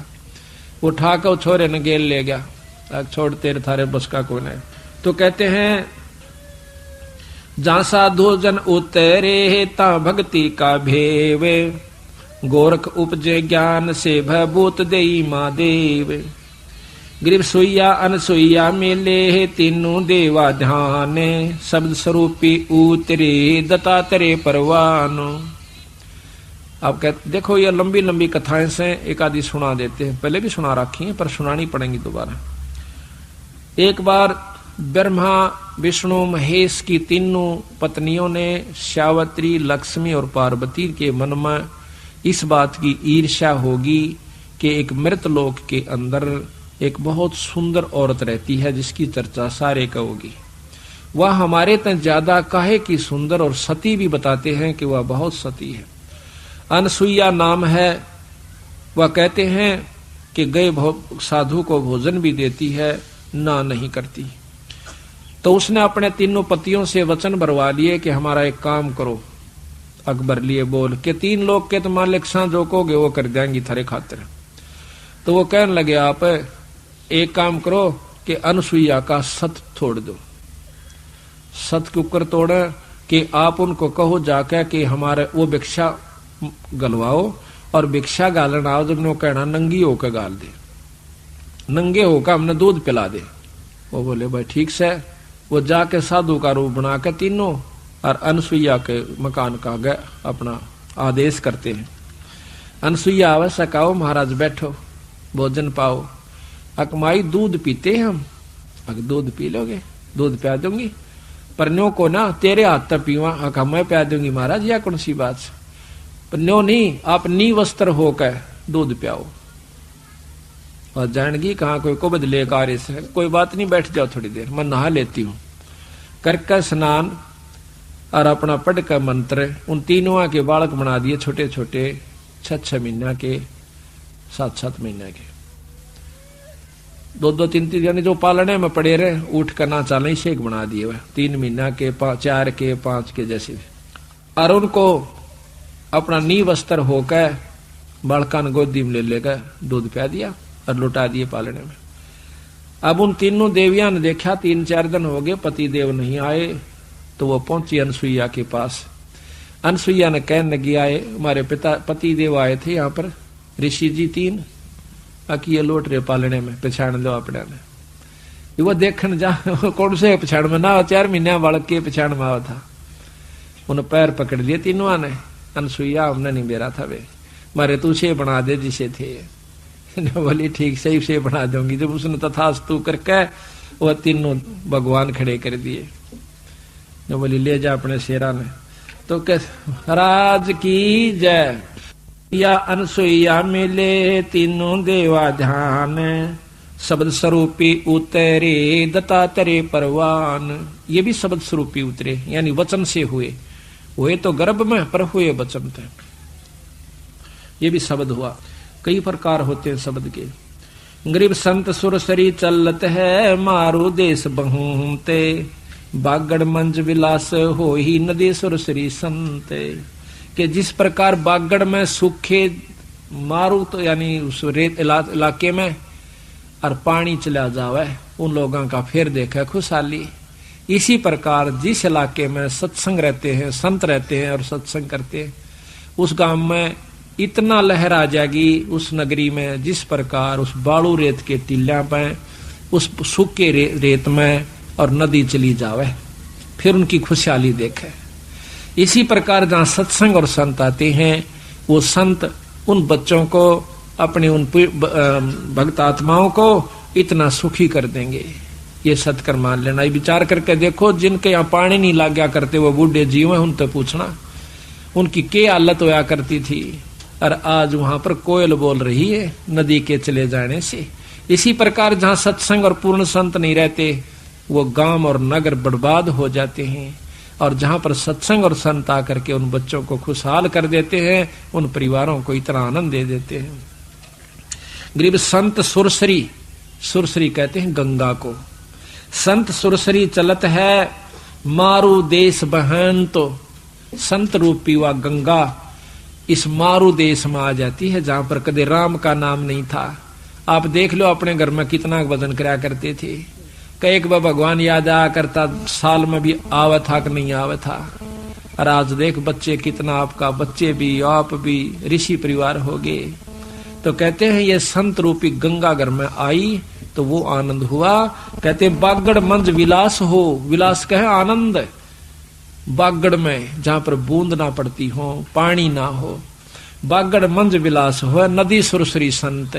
[SPEAKER 1] वो उठाकर छोरे ने गेल ले गया, छोड़ तेरे थारे बस का कोई नहीं। तो कहते हैं जहां साधु जन उतरे ता भक्ति का भेवे, गोरख उपजे ज्ञान से भभूत देई महादेव। ग्रीव सुइया अनसुइया मिले तीनों देवा ध्यान, शब्द स्वरूपी उतरे दत्तात्रेय परवान। आप कहते देखो ये लंबी लंबी कथाएं से एक आदि सुना देते हैं, पहले भी सुना रखी हैं पर सुनानी पड़ेंगी दोबारा। एक बार ब्रह्मा विष्णु महेश की तीनों पत्नियों ने सावित्री लक्ष्मी और पार्वती के मन में इस बात की ईर्ष्या होगी कि एक मृत लोक के अंदर एक बहुत सुंदर औरत रहती है जिसकी चर्चा सारे कहोगी। वह हमारे तक ज्यादा काहे की सुंदर और सती भी बताते हैं कि वह बहुत सती है। अनसुईया नाम है। वह कहते हैं कि गए साधु को भोजन भी देती है, ना नहीं करती। तो उसने अपने तीनों पतियों से वचन भरवा लिए कि हमारा एक काम करो। अकबर लिए बोल के 3 लोग के तो मालिक सा जो कहोगे वो कर देंगी थारे खातिर। तो वो कहने लगे आप एक काम करो कि अनसुईया का सत तोड़ दो। सत के ऊपर तोड़े कि आप उनको कहो जाके कि हमारे वो भिक्षा गलवाओ और भिक्षा गालन आओ, जब वो कहना नंगी होकर गाल दे, नंगे होकर हमने दूध पिला दे। वो बोले भाई ठीक से। वो जाके साधु का रूप बना के तीनों और अनसुईया के मकान का गए अपना आदेश करते हैं। अनसुईया आवश्यक आओ महाराज बैठो भोजन पाओ। अकमाई दूध पीते हैं हम। अगर दूध पी लोगे दूध प्या दूंगी, पर न्यो को ना तेरे हाथ तक पीवा। अका मैं प्या दूंगी महाराज, या कौन सी बात से? पर न्यो नहीं, आप नी वस्त्र होकर दूध प्याओ। और जानगी कहाँ कोई को बदले कार्य से, कोई बात नहीं बैठ जाओ थोड़ी देर, मैं नहा लेती हूँ। करके स्नान और अपना पढ़ का मंत्र उन तीनों के बालक बना दिए, छोटे छोटे 6-6 महीना के 7-7 महीने के, 2-2 3-3 यानी जो पालने में पड़े रहे उठ कर ना चाले शेख बना दिए वह 3 महीना के 4 के 5 के जैसे। और उनको अपना नी वस्त्र होकर बालका ने गोदी में ले लेकर दूध पिया दिया और लुटा दिए पालने में। अब उन तीनों देवियां ने देखा 3-4 दिन हो गए पति देव नहीं आए, तो वो पहुंची अनसुईया के पास। अनसुईया ने कहने लगी आए हमारे पति देव आए थे यहाँ पर ऋषि जी 3, बाकी ये लौट रहे पालने में, पछाण लो अपने ने। वो देखने जा कौन से पछाण में ना 4 महीने बालक के पछाण में आवा था। उन्हें पैर पकड़ लिए तीनों ने। अनसुईया हमने नहीं बेरा था वे, मारे तू से बना दे जिसे थे। बोली ठीक सही से बना दूंगी। जब उसने तथास्तु करके वह तीनों भगवान खड़े कर दिए। बोली ले जा अपने शेरा ने। तो राज की जय या अनसुईया मिले तीनों देवा ध्यान, शब्द स्वरूपी उतरे दत्तात्रेय परवान। ये भी शब्द स्वरूपी उतरे यानी वचन से हुए तो गर्भ में पर हुए वचन थे। ये भी शब्द हुआ। कई प्रकार होते हैं शब्द के। गरीब संत सुरसरी चलत है मारू देश बहुते, बागड़ मंज विलास हो ही नदी सुरसरी संत। कि जिस प्रकार बागड़ में सूखे मारू तो यानी उस रेत इलाके में और पानी चला जावे, उन लोगों का फिर देखे खुशहाली। इसी प्रकार जिस इलाके में सत्संग रहते हैं, संत रहते हैं और सत्संग करते हैं, उस गांव में इतना लहर आ जाएगी उस नगरी में, जिस प्रकार उस बालू रेत के टीला पे, उस सूखे रेत में और नदी चली जावे, फिर उनकी खुशहाली देखे। इसी प्रकार जहाँ सत्संग और संत आते हैं, वो संत उन बच्चों को, अपने उन भक्त आत्माओं को इतना सुखी कर देंगे। ये सत्कर मान लेना। ये विचार करके देखो, जिनके यहाँ पानी नहीं लग गया करते वो बूढ़े जीव हैं, उनसे पूछना उनकी क्या हालत होया करती थी, और आज वहां पर कोयल बोल रही है नदी के चले जाने से। इसी प्रकार जहाँ सत्संग और पूर्ण संत नहीं रहते, वो गांव और नगर बर्बाद हो जाते हैं, और जहां पर सत्संग और संत आकर के उन बच्चों को खुशहाल कर देते हैं, उन परिवारों को इतना आनंद दे देते हैं। गरीब संत सुरसरी, सुरसरी कहते हैं गंगा को। संत सुरसरी चलत है मारू देश बहन, तो संत रूपी व गंगा इस मारू देश में आ जाती है, जहां पर कदे राम का नाम नहीं था। आप देख लो अपने घर में कितना वजन कराया करते थे, कई बार भगवान याद आया करता, साल में भी आवा था कि नहीं आवा था। और आज देख बच्चे कितना, आपका बच्चे भी, आप भी ऋषि परिवार हो गए। तो कहते हैं ये संत रूपी गंगा घर में आई तो वो आनंद हुआ। कहते हैं बागड़ मंज विलास हो, विलास कहे आनंद, बागड़ में जहां पर बूंद ना पड़ती हो, पानी ना हो, बागड़ मंज विलास हो, नदी सुरसरी संत,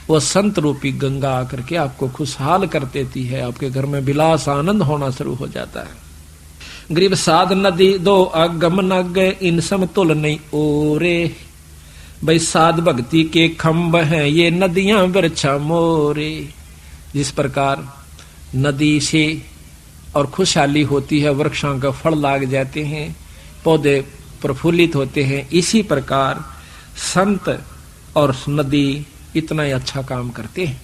[SPEAKER 1] वो संत रूपी गंगा आकर के आपको खुशहाल कर देती है, आपके घर में विलास आनंद होना शुरू हो जाता है। गरीब साध नदी दो अगम नग, इन समतुल नहीं ओरे, भाई साध भक्ति के खम्भ हैं ये नदियां वृक्षा मोरे। जिस प्रकार नदी से और खुशहाली होती है, वृक्षों का फल लाग जाते हैं, पौधे प्रफुल्लित होते हैं, इसी प्रकार संत और नदी इतना ही अच्छा काम करते हैं।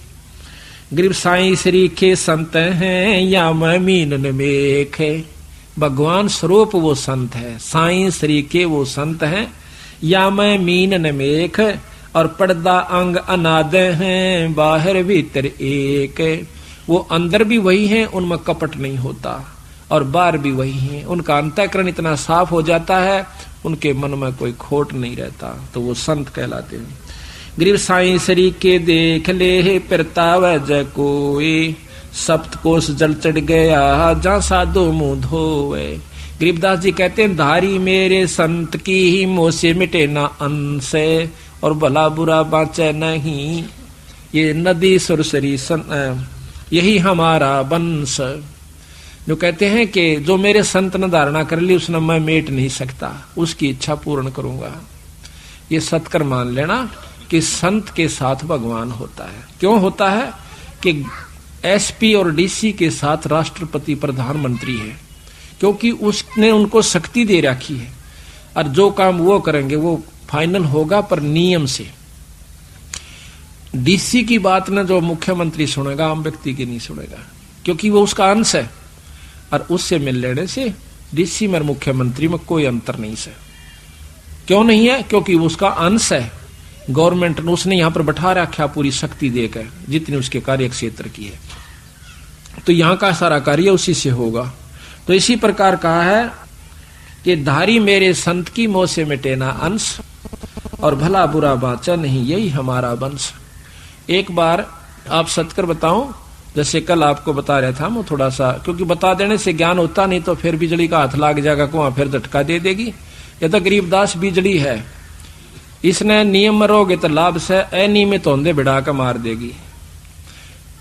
[SPEAKER 1] गरीब साईं श्री के संत हैं या मीन मेख, भगवान स्वरूप वो संत है, साईं श्री के वो संत हैं, या मैं मीन नमेख, और पर्दा अंग अनाद हैं, बाहर भीतर एक, वो अंदर भी वही हैं, उनमें कपट नहीं होता, और बाहर भी वही हैं, उनका अंतःकरण इतना साफ हो जाता है, उनके मन में कोई खोट नहीं रहता, तो वो संत कहलाते हैं। गरीब साईं श्री के देख ले परताव जय कोई, सप्तकोश जल चढ़ गया जहाँ साधु मुंह धोए। गरीबदास जी कहते हैं धारी मेरे संत की ही मोह से मिटे ना अंश, और भला बुरा बाँचे नहीं, ये नदी सुरसरी यही हमारा वंश। जो कहते हैं कि जो मेरे संत ने धारणा कर ली उसने मैं मेट नहीं सकता, उसकी इच्छा पूर्ण करूंगा। ये सत्कर मान लेना कि संत के साथ भगवान होता है। क्यों होता है कि एसपी और डीसी के साथ राष्ट्रपति प्रधानमंत्री है, क्योंकि उसने उनको शक्ति दे रखी है, और जो काम वो करेंगे वो फाइनल होगा पर नियम से। डीसी की बात ना जो मुख्यमंत्री सुनेगा, आम व्यक्ति की नहीं सुनेगा, क्योंकि वो उसका अंश है, और उससे मिल लेने से डीसी में मुख्यमंत्री में कोई अंतर नहीं है। क्यों नहीं है? क्योंकि वो उसका अंश है। गवर्नमेंट ने उसने यहां पर बैठा रखा पूरी शक्ति देकर, जितनी उसके कार्य क्षेत्र की है, तो यहां का सारा कार्य उसी से होगा। तो इसी प्रकार कहा है कि धारी मेरे संत की मोह से मिटे ना अंश, और भला बुरा बाचा नहीं यही हमारा वंश। एक बार आप सत्कर बताऊं, जैसे कल आपको बता रहा था मैं थोड़ा सा, क्योंकि बता देने से ज्ञान होता नहीं तो फिर बिजली का हाथ लाग जाएगा, को फिर झटका दे देगी। ये तो गरीबदास बिजली है, इसने नियम में रहोगे तो लाभ से, अनियमित होंदे बिड़ा का मार देगी।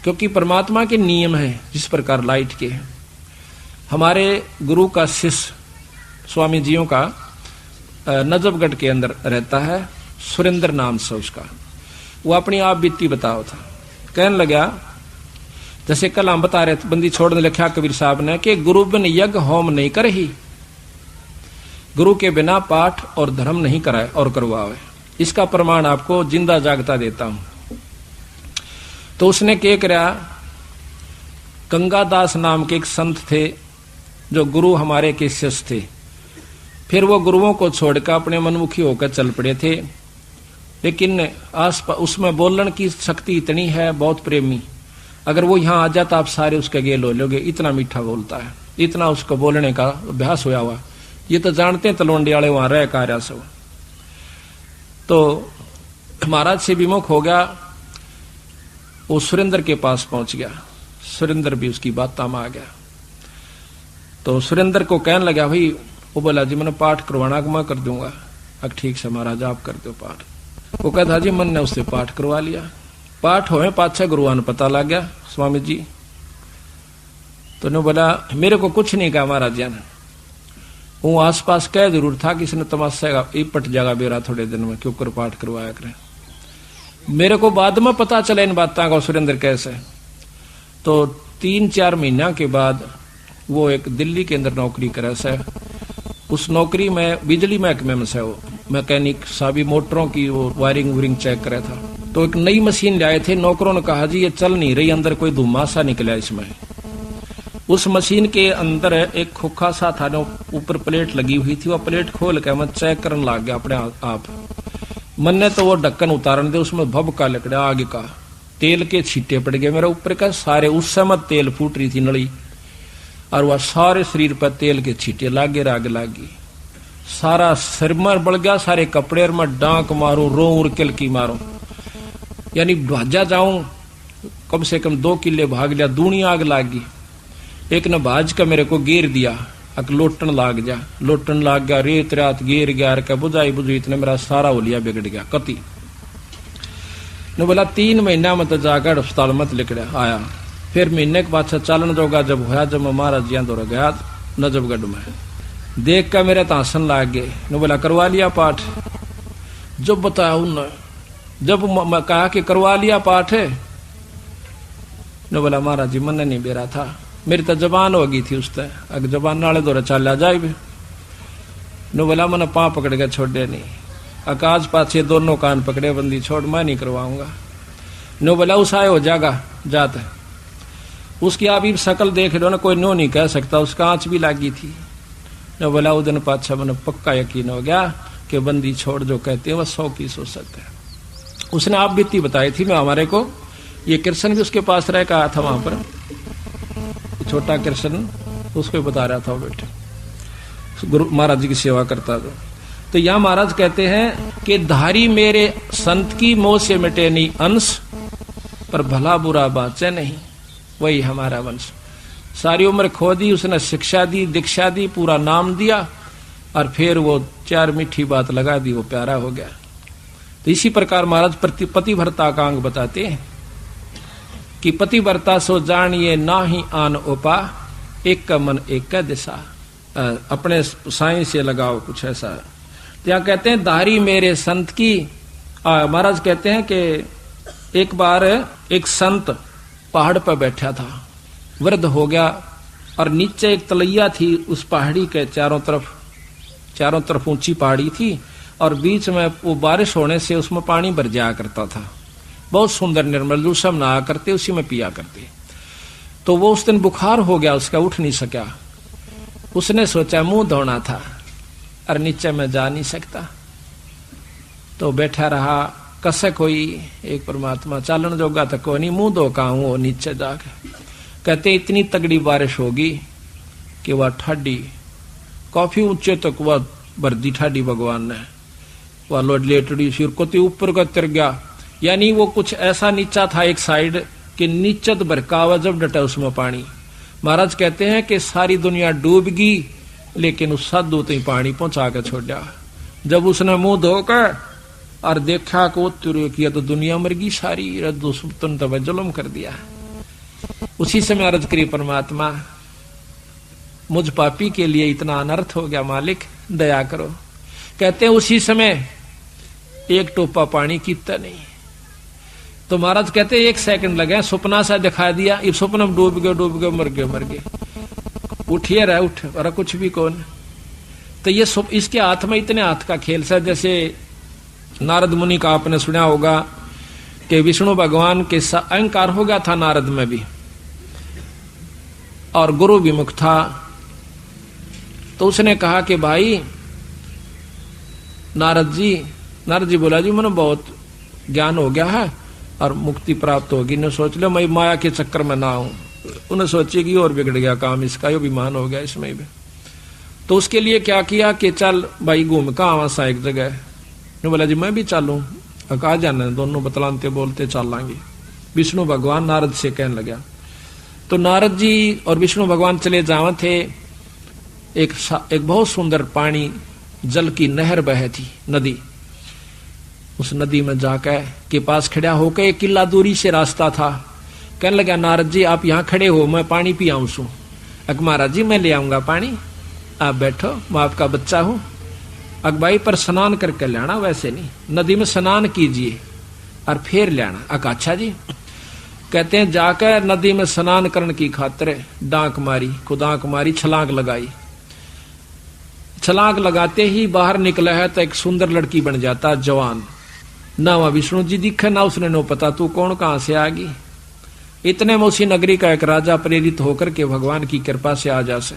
[SPEAKER 1] क्योंकि परमात्मा के नियम है जिस प्रकार लाइट के। हमारे गुरु का शिष्य स्वामी जियों का नजफगढ़ के अंदर रहता है, सुरेंद्र नाम से उसका, वो अपनी आप बीती बताओ था। कहने लगा, जैसे कल हम बता रहे थे, बंदी छोड़ने लिखा कबीर साहब ने कि गुरु बिन यज्ञ होम नहीं करही, गुरु के बिना पाठ और धर्म नहीं कराए और करवावे। इसका प्रमाण आपको जिंदा जागता देता हूं। तो उसने क्या करा, गंगादास नाम के एक संत थे जो गुरु हमारे के शिष्य थे। फिर वो गुरुओं को छोड़कर अपने मनमुखी होकर चल पड़े थे, लेकिन आसपास उसमें बोलने की शक्ति इतनी है, बहुत प्रेमी। अगर वो यहाँ आ जाता आप सारे उसके गेल हो लोगे, इतना मीठा बोलता है, इतना उसको बोलने का अभ्यास हुआ हुआ। ये तो जानते हैं तलवंडी वाले वहां रह कार्य सब। तो महाराज से विमुख हो गया, वो सुरेंद्र के पास पहुंच गया। सुरेंद्र भी उसकी बात में आ गया। तो सुरेंद्र को कहने लगा, भाई वो बोला जी मैंने पाठ करवाना मैं कर दूंगा। अब ठीक से महाराज आप कर दो पाठ। वो कहता जी मन ने उससे पाठ करवा लिया। पाठ होए पाछे गुरुआन पता लग गया स्वामी जी। तो ने बोला मेरे को कुछ नहीं कहा महाराज जी ने। वो आसपास कह जरूर था कि इसने तमाशा पट जाएगा बेरा थोड़े दिन में, क्यों कर पाठ करवाया करे। मेरे को बाद में पता चला इन बातों का सुरेंद्र कैसे। तो 3-4 महीना के बाद वो एक दिल्ली के अंदर नौकरी करे से। उस नौकरी में बिजली महकमे में से वो मैकेनिक साबी मोटरों की वो वायरिंग वूरिंग चेक करे था। तो एक नई मशीन लाए थे, नौकरों ने कहा जी ये चल नहीं रही, अंदर कोई धुआं सा निकला इसमें। उस मशीन के अंदर एक खोखा सा था, ऊपर प्लेट लगी हुई थी। वो प्लेट खोल के मैं चेक करने लग गया अपने आप। मन ने तो वो ढक्कन उतारने दे, उसमें भभका लकड़ा आगे का तेल के छींटे पड़ गए मेरे ऊपर का सारे। उस समय तेल फूट रही थी नली, और वह सारे शरीर पर तेल के छींटे लागे राग लागी। सारा सिर में बढ़ गया, सारे कपड़े में डांक मारो, रो उड़ किलकी मारो, यानी भाजा जाऊं। कम से कम 2 किले भाग लिया, दूनी आग लागी। एक ने भाज का मेरे को घेर दिया, अक लोटन लाग जा, लोटन लाग गया, रेत रात घेर गया के बुझाई बुझी, इतने मेरा सारा होलिया बिगड़ गया कति। ने बोला 3 महीना में तो जाकर अस्पताल मत लिखड़ा आया। फिर महीने के बाद चालन जोगा जब होया, जब मैं महाराज जी दौरा गया नजफगढ़ में, देख कर मेरे तासन लाग गए। ने बोला करवा लिया पाठ। जब बताया उन्होंने, जब मैं कहा कि करवा लिया पाठ है, ने बोला महाराज जी मन नहीं बेरा था, मेरी तो जबान हो गई थी उस तय, अगर जबान नाले दौरा चल जाए भी। ने बोला मैंने पाँव पकड़ के छोड़े नहीं, आकाश पाछे दोनों कान पकड़े, बंदी छोड़ मैं नहीं करवाऊंगा। ने बोला उस आए हो जागा जाता है। उसकी आप ही शकल देख लो ना, कोई नो नहीं कह सकता, उसका आंच भी लागी थी। ने बोला उस दिन पाछा मैंने पक्का यकीन हो गया कि बंदी छोड़ जो कहते हैं वह 100 की सो सकता है। उसने आप बीती बताई थी मैं हमारे को, ये कृष्ण भी उसके पास रह कहा था वहां पर, छोटा कृष्ण उसको बता रहा था, वो बेटे गुरु महाराज जी की सेवा करता था। तो यहां महाराज कहते हैं कि धारी मेरे संत की मोह से मिटे नहीं अंश, पर भला बुरा बाचे नहीं, वही हमारा वंश। सारी उम्र खो दी उसने, शिक्षा दी, दीक्षा दी, पूरा नाम दिया, और फिर वो 4 मीठी बात लगा दी, वो प्यारा हो गया। तो इसी प्रकार महाराज पतिव्रता का अंग बताते हैं कि पतिव्रता सो जानिए ना ही आन उपा, एक का मन एक का दिशा। अपने साई से लगाओ, कुछ ऐसा। क्या कहते हैं धारी मेरे संत की। महाराज कहते हैं कि एक बार एक संत पहाड़ पर बैठा था, वृद्ध हो गया, और नीचे एक तलैया थी, उस पहाड़ी के चारों तरफ ऊंची पहाड़ी थी, और बीच में वो बारिश होने से उसमें पानी भर जाया करता था, बहुत सुंदर निर्मल, जो सब नहा करते उसी में पिया करते। तो वो उस दिन बुखार हो गया उसका, उठ नहीं सका। उसने सोचा मुंह धोना था, और नीचे में जा नहीं सकता, तो बैठा रहा। कसक हुई एक परमात्मा, चालन जोगा तो कोई नहीं, मुंह धो का हूं नीचे जाके। कहते इतनी तगड़ी बारिश होगी कि वह ठाडी काफी ऊंचे तक वह भरदी ठाडी भगवान ने, वह लेटड़ी सिर को ऊपर का तिर गया। यानी वो कुछ ऐसा नीचा था एक साइड कि नीचत भरकावा जब डटा उसमें पानी। महाराज कहते हैं कि सारी दुनिया डूब गई, लेकिन उस साधु तो पानी पहुंचा के छोड़ा। जब उसने मुंह धोकर और देखा को किया तो दुनिया मर गई सारी, रद्दुन तब जुल्म कर दिया। उसी समय अर्ज करी परमात्मा मुझ पापी के लिए इतना अनर्थ हो गया, मालिक दया करो। कहते हैं उसी समय एक टोपा पानी कीता नहीं। तो महाराज कहते 1 सेकंड लगे, सपना सा दिखा दिया, इस सपना में डूब गए मर गए। उठिए रहे उठ, और कुछ भी कौन। तो ये इसके हाथ में इतने हाथ का खेल सा, जैसे नारद मुनि का आपने सुना होगा कि विष्णु भगवान के अहंकार हो गया था नारद में भी, और गुरु विमुख था। तो उसने कहा कि भाई नारद जी नारद जी बोला जी मैंने बहुत ज्ञान हो गया है और मुक्ति प्राप्त होगी, न सोच लो मैं माया के चक्कर में ना हूं। उन्हें सोचे कि और बिगड़ गया काम इसका, यो विमान हो गया इसमें भी। तो उसके लिए क्या किया कि चल भाई घूम का आवा सा एक जगह। ने बोला जी मैं भी चलूं, कहा जाना, दोनों बतलाते बोलते चल लाएंगे। विष्णु भगवान नारद से कहने लगा। तो नारद जी और विष्णु भगवान चले जावा थे। एक बहुत सुंदर पानी जल की नहर बह थी, नदी। उस नदी में जाकर के पास खड़ा होकर, एक किला दूरी से रास्ता था। कहने लगा नारद जी आप यहाँ खड़े हो, मैं पानी पी आऊं सू। अक महाराज जी मैं ले आऊंगा पानी, आप बैठो, मैं आपका बच्चा हूं। अक भाई पर स्नान करके लाना, वैसे नहीं, नदी में स्नान कीजिए और फिर लाना। अक अच्छा जी। कहते हैं जाकर नदी में स्नान करने की खातिर डांक मारी, खुदांक मारी, छलांग लगाई। छलांग लगाते ही बाहर निकला है तो एक सुंदर लड़की बन जाता, जवान। ना वहां विष्णु जी दिखे, ना उसने नो पता तू कौन कहां से आ गई। इतने में उसी नगरी का एक राजा प्रेरित होकर के भगवान की कृपा से आ जा से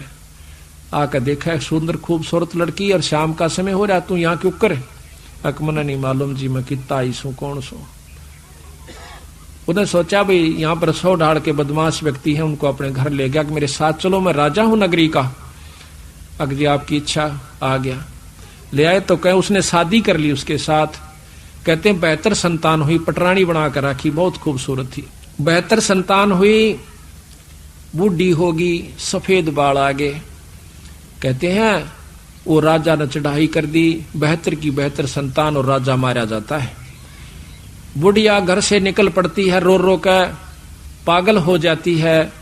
[SPEAKER 1] आकर देखा सुंदर खूबसूरत लड़की, और शाम का समय हो रहा, तू यहाँ क्यों करे। अकमना नहीं मालूम जी मैं कितना आई सू, कौन सो। उन्हें सोचा भाई यहाँ पर 100 ढाड़ के बदमाश व्यक्ति हैं, उनको अपने घर ले गया कि मेरे साथ चलो, मैं राजा हूं नगरी का। अग जी आपकी इच्छा, आ गया। ले आए तो कहे उसने शादी कर ली उसके साथ। कहते हैं 72 संतान हुई, पटरानी बनाकर रखी, बहुत खूबसूरत थी। 72 संतान हुई, बूढ़ी होगी, सफेद बाल आगे। कहते हैं वो राजा ने चढ़ाई कर दी, 72 की 72 संतान, और राजा मारा जाता है। बुढ़िया घर से निकल पड़ती है, रो रो कर पागल हो जाती है,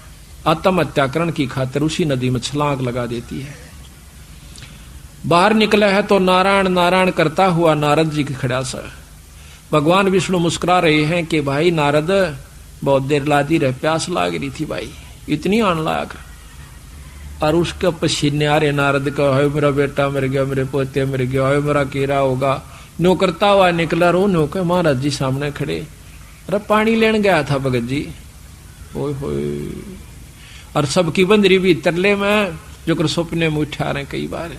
[SPEAKER 1] आत्महत्याकरण की खातिर उसी नदी में छलांग लगा देती है। बाहर निकला है तो नारायण नारायण करता हुआ नारद जी के खड़ा सा। भगवान विष्णु मुस्कुरा रहे हैं कि भाई नारद बहुत देर लादी रहे, प्यास लाग रही थी भाई, इतनी आन लाग। और उसके पसीने आ रहे नारद का, है मेरा बेटा मर गया, मेरे पोते मर गया, है मेरा केरा होगा। नो करता हुआ निकला, रो नो के महाराज जी सामने खड़े। अरे पानी लेने गया था भगत जी। ओए होए। और सबकी बंदरी भी तरले में जो कर सपने में उठा रहे कई बार।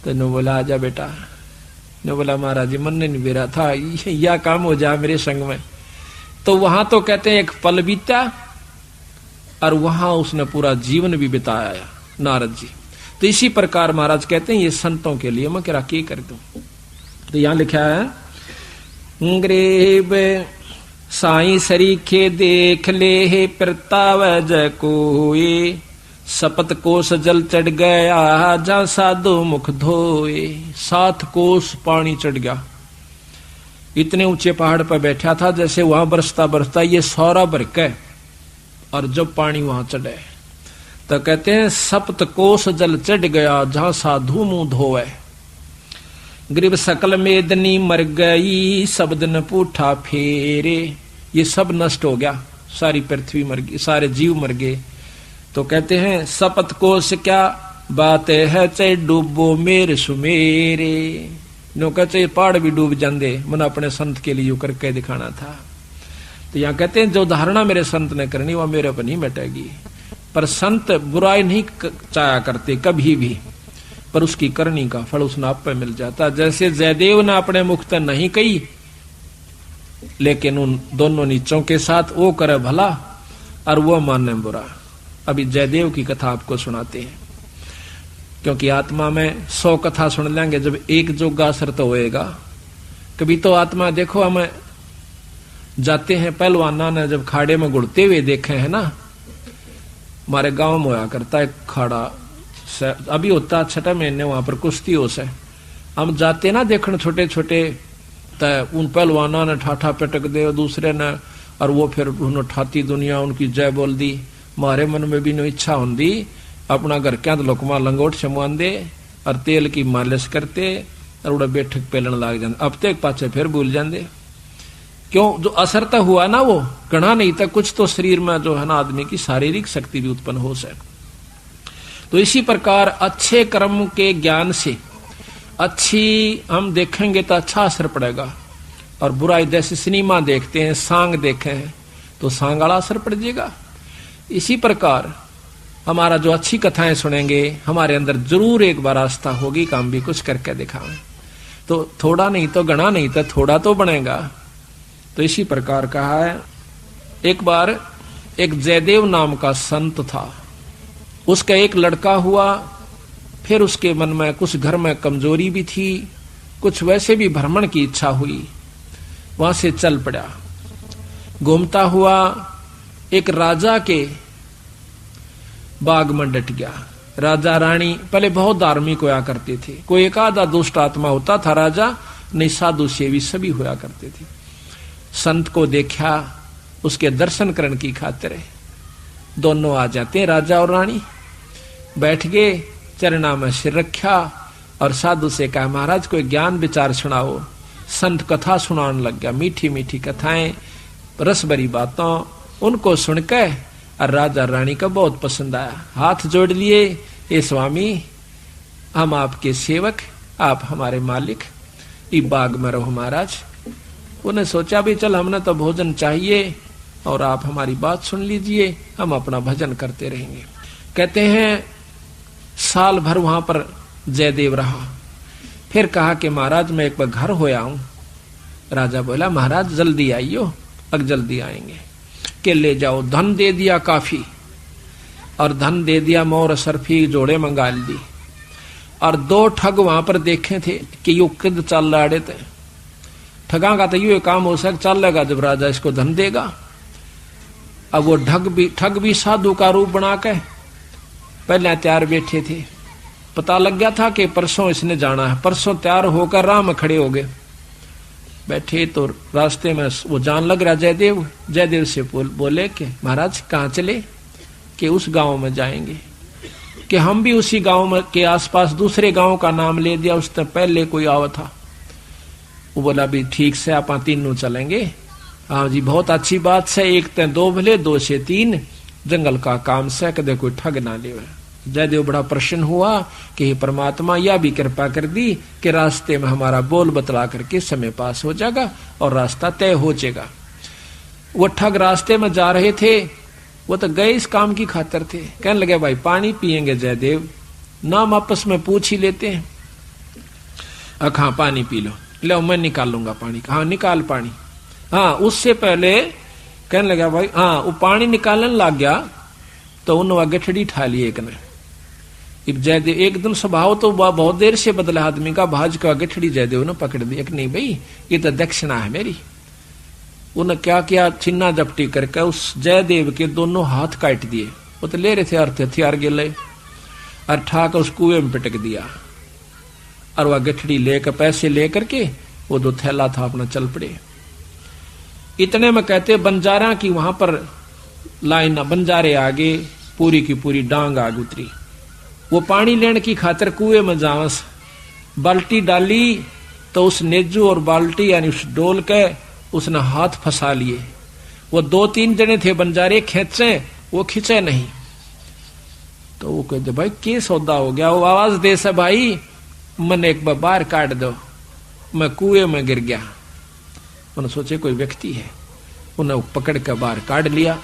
[SPEAKER 1] तो नो बोला आजा बेटा। नो बोला महाराज जी मन नहीं बेरा था, यह काम हो जा मेरे संग में। तो वहां तो कहते हैं एक पल बीता, और वहां उसने पूरा जीवन भी बिताया नारद जी। तो इसी प्रकार महाराज कहते हैं ये संतों के लिए मैं क्या कर दूं। तो यहां लिखा है ग्रेब साई सरीखे देख ले प्रताव जय कोए, सपत कोस जल चढ़ गया जहां साधु मुख धोए। 7 कोस पानी चढ़ गया। इतने ऊंचे पहाड़ पर बैठा था, जैसे वहां बरसता बरसता ये सौरा बरके, और जब पानी वहां चढ़े तो कहते हैं सप्त कोस जल चढ़ गया जहां साधु मुंह धोए। ग्रीब सकल मेदनी मर गई, शब्द न पूठा फेरे। ये सब नष्ट हो गया, सारी पृथ्वी मर गई, सारे जीव मर गए। तो कहते हैं सपत कोस क्या बात है, चाहे डूबो मेरे सुमेरे। नो कहते पहाड़ भी डूब जाते, मन अपने संत के लिए करके दिखाना था। तो यहाँ कहते हैं जो धारणा मेरे संत ने करनी वह मेरे पर नहीं मिटेगी। पर संत बुराई नहीं चाहा करते कभी भी, पर उसकी करनी का फल उसने आप पे मिल जाता। जैसे जयदेव ने अपने मुख तक नहीं कही, लेकिन उन दोनों नीचों के साथ वो करे भला और वो माने बुरा। अभी जयदेव की कथा आपको सुनाते हैं, क्योंकि आत्मा में 100 कथा सुन लेंगे, जब एक जोगा असर तो होएगा। कभी तो आत्मा देखो, हमें जाते हैं पहलवाना ने जब खाड़े में गुड़ते हुए देखे हैं ना, हमारे गांव में होया करता है खाड़ा, अभी होता 6 महीने वहां पर कुश्ती हो से। हम जाते ना देखने छोटे छोटे, उन पहलवाना ने ठाठा पटक दे दूसरे ने, और वो फिर उन्होंने ठाती दुनिया उनकी जय बोल दी। हमारे मन में भी नो इच्छा होंगी अपना घर क्या तो लोकमा लंगोट छमुआन दे और तेल की मालिश करते और उड़ा बैठक पेलन लाग जाते। अब तक पाचे फिर भूल जाते, क्यों जो असर तो हुआ ना वो गणा नहीं था, कुछ तो शरीर में जो है ना आदमी की शारीरिक शक्ति भी उत्पन्न हो सके। तो इसी प्रकार अच्छे कर्म के ज्ञान से अच्छी हम देखेंगे तो अच्छा असर पड़ेगा, और बुराई जैसे सिनेमा देखते हैं, सांग देखे हैं तो सांग वाला असर पड़ जाएगा। इसी प्रकार हमारा जो अच्छी कथाएं सुनेंगे, हमारे अंदर जरूर एक बार आस्था होगी कि हम भी कुछ करके दिखाएं। तो थोड़ा नहीं तो घना नहीं तो थोड़ा तो बनेगा। तो इसी प्रकार कहा है। एक बार एक जयदेव नाम का संत था, उसका एक लड़का हुआ। फिर उसके मन में कुछ घर में कमजोरी भी थी, कुछ वैसे भी भ्रमण की इच्छा हुई, वहां से चल पड़ा। घूमता हुआ एक राजा के बाग में डट गया। राजा रानी पहले बहुत धार्मिक होया करते थे, कोई एक आधा दुष्ट आत्मा होता था राजा, नहीं साधु सेवी सभी होया करते थे। संत को देखा, उसके दर्शन करने की खातिर दोनों आ जाते हैं, राजा और रानी। बैठ गए, चरणा में सिर रखा और साधु से कहा, महाराज कोई ज्ञान विचार सुनाओ। संत कथा सुनाने लग गया, मीठी मीठी कथाएं, रस भरी बातों। उनको सुनकर और राजा रानी का बहुत पसंद आया, हाथ जोड़ लिए, ये स्वामी हम आपके सेवक, आप हमारे मालिक, इस बाग में रहो महाराज। उन्हें सोचा भी चल हमने तो भोजन चाहिए और आप हमारी बात सुन लीजिए, हम अपना भजन करते रहेंगे। कहते हैं साल भर वहां पर जयदेव रहा। फिर कहा कि महाराज मैं एक बार घर होया हूं। राजा बोला महाराज जल्दी आइयो, अब जल्दी आएंगे। के ले जाओ, धन दे दिया काफी, और धन दे दिया, मोर सरफी जोड़े मंगा ली। और दो ठग वहां पर देखे थे कि यू किद चल रहे थे। ठगा का तो यू काम हो सक चलेगा जब राजा इसको धन देगा। अब वो ठग भी साधु का रूप बना के पहले तैयार बैठे थे। पता लग गया था कि परसों इसने जाना है, परसों तैयार होकर राह में खड़े हो गए। बैठे तो रास्ते में वो जान लग रहा जयदेव। जयदेव से बोले कि महाराज कहाँ चले? कि उस गांव में जाएंगे। कि हम भी उसी गांव में के आसपास दूसरे गांव का नाम ले दिया, उससे पहले कोई आवा था। वो बोला भी ठीक से आप तीनों चलेंगे। हाँ जी बहुत अच्छी बात से, एक ते दो भले, दो से तीन, जंगल का काम से कदे कोई ठग ना ले। जयदेव बड़ा प्रसन्न हुआ कि हे परमात्मा यह भी कृपा कर दी कि रास्ते में हमारा बोल बतला करके समय पास हो जाएगा और रास्ता तय हो जाएगा। वो ठग रास्ते में जा रहे थे, वो तो गए इस काम की खातिर थे। कहने लगे भाई पानी पिएंगे जयदेव? नाम आपस में पूछ ही लेते हैं। हाँ पानी पी लो। लो मैं निकालूंगा पानी। हाँ निकाल पानी। हाँ उससे पहले कहने लगा भाई, हाँ वो पानी निकालने लग गया तो उन्होंने गठड़ी ठा ली एक ने। जयदेव एकदम स्वभाव तो बहुत देर से बदला आदमी का, भाज का गठड़ी जयदेव ने पकड़ दी। एक नहीं भाई ये तो दक्षिणा है मेरी। उन्हें क्या किया, छिन्ना जपटी करके उस जयदेव के दोनों हाथ काट दिए। वो तो ले रहे थे अर्थ हथियार गिले, और ठाकर उस कुएं में पिटक दिया। और वह गठड़ी लेकर पैसे लेकर के वो दो थैला था अपना चल पड़े। इतने में कहते बंजारा की वहां पर लाइन, बंजारे आगे पूरी की पूरी डांग आग उतरी। वो पानी लेने की खातिर कुएं में जावस बाल्टी डाली तो उस नेजू और बाल्टी यानी उस डोल के उसने हाथ फंसा लिए। वो दो तीन जने थे बंजारे, खेचे वो खींचे नहीं। तो वो कहते भाई क्या सौदा हो गया? वो आवाज दे से भाई मन एक बार बाहर काट दो, मैं कुएं में गिर गया। उन्होंने सोचे कोई व्यक्ति है, उन्हें पकड़ कर बाहर काट लिया।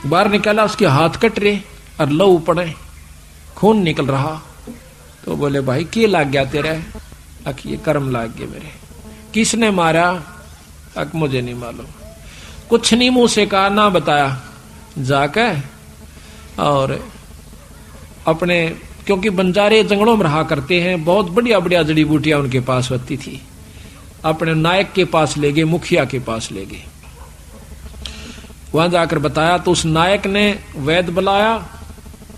[SPEAKER 1] बाहर निकाला, उसके हाथ कट रहे और लहू पड़े, खून निकल रहा। तो बोले भाई क्या लाग गया तेरे? अक ये कर्म लाग गए मेरे। किसने मारा? अक मुझे नहीं मालूम। कुछ नहीं मुंह से कहा, ना बताया। जाके और अपने, क्योंकि बंजारे जंगलों में रहा करते हैं, बहुत बढ़िया बढ़िया जड़ी बूटियां उनके पास होती थी, अपने नायक के पास ले गए, मुखिया के पास ले गए। वहां जाकर बताया तो उस नायक ने वैद बुलाया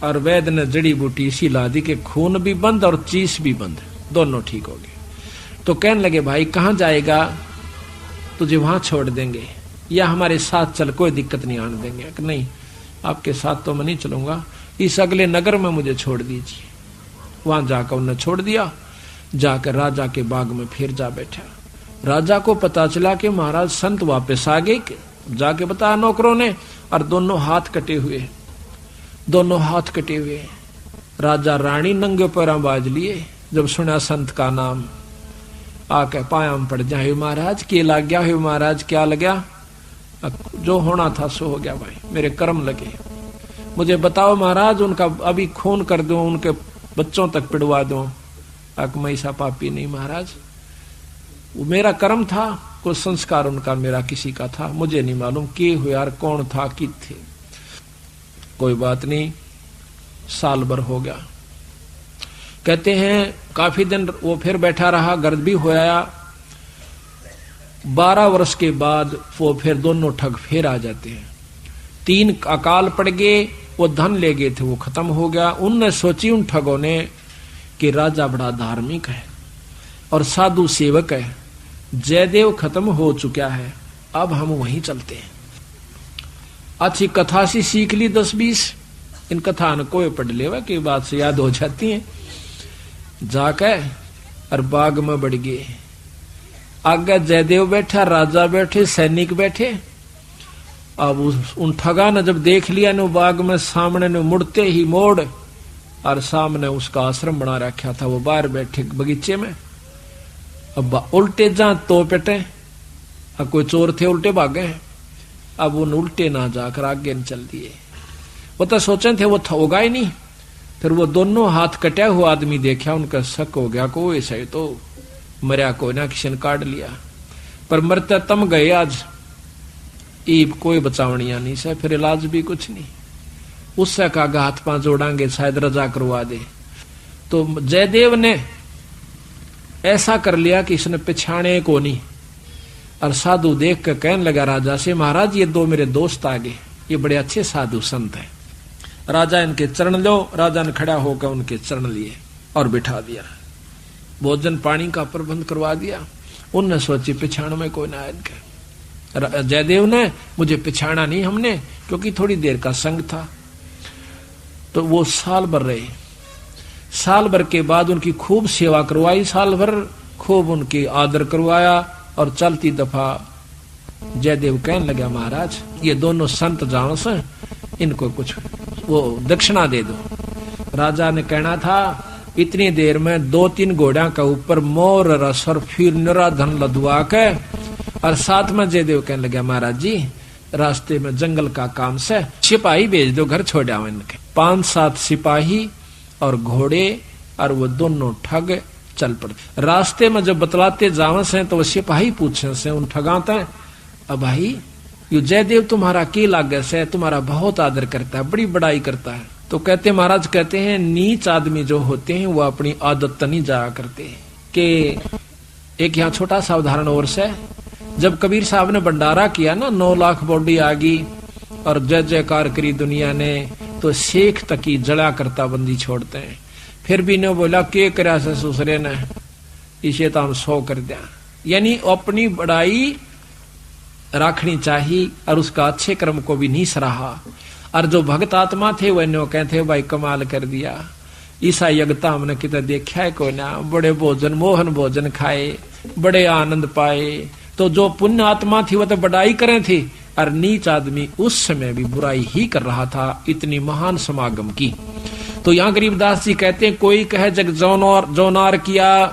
[SPEAKER 1] और वैद ने जड़ी बूटी इसी ला दी कि खून भी बंद और चीस भी बंद, दोनों ठीक हो गए। तो कहने लगे भाई कहां जाएगा? तुझे वहां छोड़ देंगे या हमारे साथ चल, कोई दिक्कत नहीं आने देंगे। कि नहीं आपके साथ तो मैं नहीं चलूंगा, इस अगले नगर में मुझे छोड़ दीजिए। वहां जाकर उन्हें छोड़ दिया। जाकर राजा के बाग में फिर जा बैठा। राजा को पता चला कि महाराज संत वापस आ गए। जाके बताया नौकरों ने, और दोनों हाथ कटे हुए, दोनों हाथ कटे हुए। राजा रानी नंगे पैरों बाज लिए जब सुना संत का नाम। आके पाया में पड़ जाए, महाराज क्या लग गया? है महाराज क्या लगा? जो होना था सो हो गया भाई, मेरे कर्म लगे। मुझे बताओ महाराज, उनका अभी खून कर दो, उनके बच्चों तक पिड़वा दो। मैं ऐसा पापी नहीं महाराज, वो मेरा कर्म था, कोई संस्कार उनका मेरा किसी का था, मुझे नहीं मालूम के हुए यार, कौन था कि थे। कोई बात नहीं, साल भर हो गया। कहते हैं काफी दिन वो फिर बैठा रहा, गर्द भी हो आया। 12 वर्ष के बाद वो फिर दोनों ठग फिर आ जाते हैं। 3 अकाल पड़ गए, वो धन ले गए थे, वो खत्म हो गया। उनने सोची उन ठगों ने कि राजा बड़ा धार्मिक है और साधु सेवक है, जयदेव खत्म हो चुका है, अब हम वहीं चलते हैं। अच्छी कथा सी सीख ली 10-20, इन कथा न कोई पढ़ लेवा की बात से याद हो जाती है। जाकर और बाग में बढ़ गए। आगे जयदेव बैठा, राजा बैठे, सैनिक बैठे। अब उन ठगा ने जब देख लिया न बाग में, सामने ने मुड़ते ही मोड़ और सामने उसका आश्रम बना रखा था, वो बाहर बैठे बगीचे में। अब उल्टे जा तो पेटे, अब कोई चोर थे उल्टे भागे हैं, अब उन उल्टे ना जाकर आगे चल दिए। वो तो सोचे थे वो होगा ही नहीं। फिर वो दोनों हाथ कटा हुआ आदमी देखा, उनका शक हो गया को ऐसा ही तो मरिया कोई ना, किसी ने काट लिया। पर मरते तम गए आज, ईब कोई बचावनिया नहीं से, फिर इलाज भी कुछ नहीं। उससे कहा हाथ पांव जोड़ांगे, शायद रजा करवा दे। तो जयदेव ने ऐसा कर लिया कि इसने पिछाने को नहीं। और साधु देख कर कहने लगा राजा से, महाराज ये 2 मेरे दोस्त आ गए, ये बड़े अच्छे साधु संत हैं, राजा इनके चरण लो। राजा ने खड़ा होकर उनके चरण लिए और बिठा दिया, भोजन पानी का प्रबंध करवा दिया। उनने सोची पिछाण में कोई ना इनके। जयदेव ने मुझे पिछाड़ा नहीं हमने, क्योंकि थोड़ी देर का संग था। तो वो साल भर रहे। साल भर के बाद उनकी खूब सेवा करवाई, साल भर खूब उनकी आदर करवाया। और चलती दफा जयदेव कहने लगा, महाराज ये दोनों संत जानो से, इनको कुछ वो दक्षिणा दे दो। राजा ने कहना था इतनी देर में 2-3 घोड़ा का ऊपर मोर रस और फिर निराधन लदवा के। और साथ में जयदेव कहने लगा, महाराज जी रास्ते में जंगल का काम से सिपाही भेज दो, घर छोड़ आओ इनके। 5-7 सिपाही और घोड़े और वो दोनों ठग चल पड़ते। रास्ते में जब बतलाते जावे से तो वो सिपाही पूछे से उन ठगाते, अब भाई यू जयदेव तुम्हारा के लागे से, तुम्हारा बहुत आदर करता है, बड़ी बड़ाई करता है। तो कहते महाराज कहते हैं नीच आदमी जो होते हैं वो अपनी आदत नहीं जाया करते। कि एक यहाँ छोटा सा उदाहरण और से, जब कबीर साहब ने भंडारा किया ना, 9 लाख बॉडी आ गई और जय जयकार करी दुनिया ने, तो शेख तक की जड़ा करता बंदी छोड़ते हैं। फिर भी ने बोला के करा से दूसरे ने, इसे तो हम 100 कर दिया। यानी अपनी बड़ाई रखनी चाहिए और उसका अच्छे कर्म को भी नहीं सराहा। और जो भक्त आत्मा थे वह कहते भाई कमाल कर दिया, ईसा यज्ञता हमने कितना देखा है कोई ना, बड़े भोजन मोहन भोजन खाए, बड़े आनंद पाए। तो जो पुण्य आत्मा थी वह तो बड़ाई करे थी, और नीच आदमी उस समय भी बुराई ही कर रहा था, इतनी महान समागम की। तो यहाँ गरीबदास जी कहते हैं कोई कहे जग जौनार किया,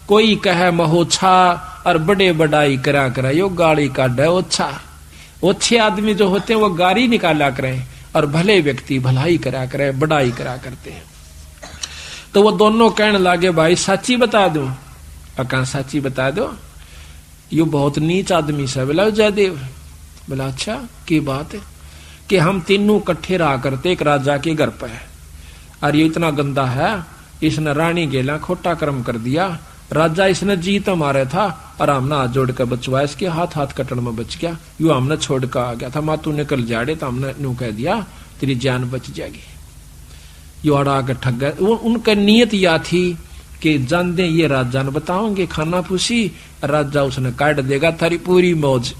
[SPEAKER 1] कोई कहे महोछा, और बड़े बड़ाई करा यो गाड़ी काटे ओछा। ओछे आदमी जो होते हैं वो गाड़ी निकाला करें, और भले व्यक्ति भलाई करा करे, बड़ाई करा करते हैं। तो वो दोनों कहने लगे भाई सच्ची बता दो। अका सच्ची बता दो, यू बहुत नीच आदमी से। बोला जयदेव, बोला अच्छा की बात है? कि हम तीनों इकट्ठे रहा करते एक राजा के घर पे, और ये इतना गंदा है, इसने रानी गेला खोटा कर्म कर दिया। राजा इसने जीत मारे था और हमने हाथ जोड़ कर बचवाया, इसके हाथ कटन में बच गया। यू हमने छोड़ कर आ गया था, माँ तू निकल जाड़े, तो हमने यूं कह दिया तेरी जान बच जाएगी। यू अड़ा के ठग गए। उनका नियत यह थी कि जान दे ये राजा ने बताओगे खाना पूछी, राजा उसने काट देगा थारी पूरी मौज।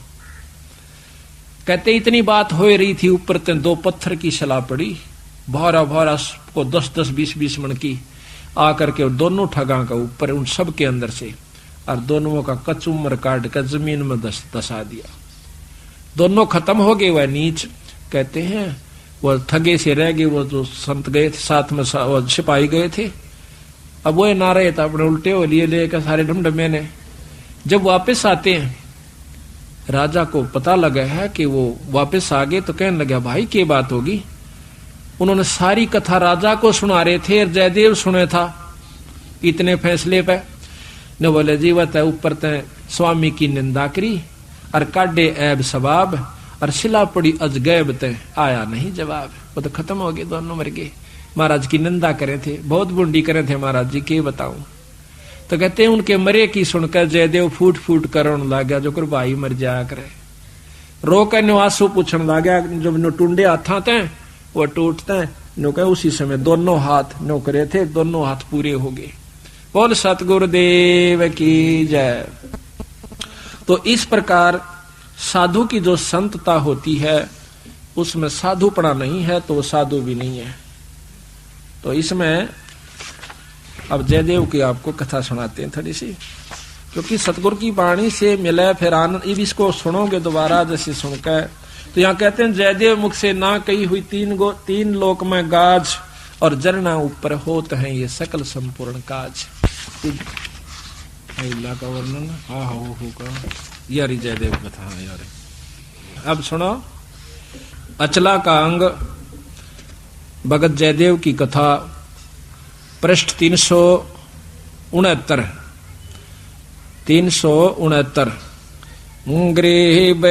[SPEAKER 1] कहते इतनी बात हो रही थी, ऊपर ते 2 पत्थर की सलाह पड़ी, भारा भारा को 10-10 20-20 मन की आकर के दोनों ठगा का ऊपर उन सब के अंदर से, और दोनों का कचुम्बर काट कर जमीन में दसा दिया। दोनों खत्म हो गए। वह नीच कहते हैं वो ठगे से रह गए, वो जो संत गए थे साथ में वो सिपाही गए थे, अब वो ना रहे था, अपने उल्टे हो लिए लेकर सारे ढमढमे ने। जब वापस आते हैं, राजा को पता लगा है कि वो वापस आ गए, तो कहने लगा भाई क्या बात होगी। उन्होंने सारी कथा राजा को सुना रहे थे और जयदेव सुने था। इतने फैसले पे न बोले जीवत है ऊपर तय स्वामी की निंदा करी और काटे ऐब सवाब और सिला पड़ी अजगैब तय आया नहीं जवाब। वो तो खत्म हो गए, दोनों मर गए। महाराज की निंदा करे थे, बहुत बुंडी करे थे महाराज जी, के बताऊं। तो कहते हैं उनके मरे की सुनकर जयदेव फूट फूट करण लागा, जो कर भाई मर जाया करे। रो कर निवासु पूछन लागा, जब नो टूंडे हाथा थे वो टूटते नो कहे उसी समय दोनों हाथ नो करे थे, दोनों हाथ पूरे हो गए। बोल सतगुरुदेव की जय। तो इस प्रकार साधु की जो संतता होती है उसमें साधुपना नहीं है तो वो साधु भी नहीं है। तो इसमें अब जयदेव की आपको कथा सुनाते हैं थोड़ी सी, क्योंकि सतगुरु की वाणी से मिले फिर आनंद। अब इसको सुनोगे दोबारा जैसे सुनकर, तो यहाँ कहते हैं जयदेव मुख से ना कही हुई तीन लोक में गाज और जरना ऊपर होत है ये सकल संपूर्ण काज। का वर्णन हाँ होगा यारी जयदेव कथा यार। अब सुनो अचला का अंग भगत जयदेव की कथा, पृष्ठ 369। 369 गरीब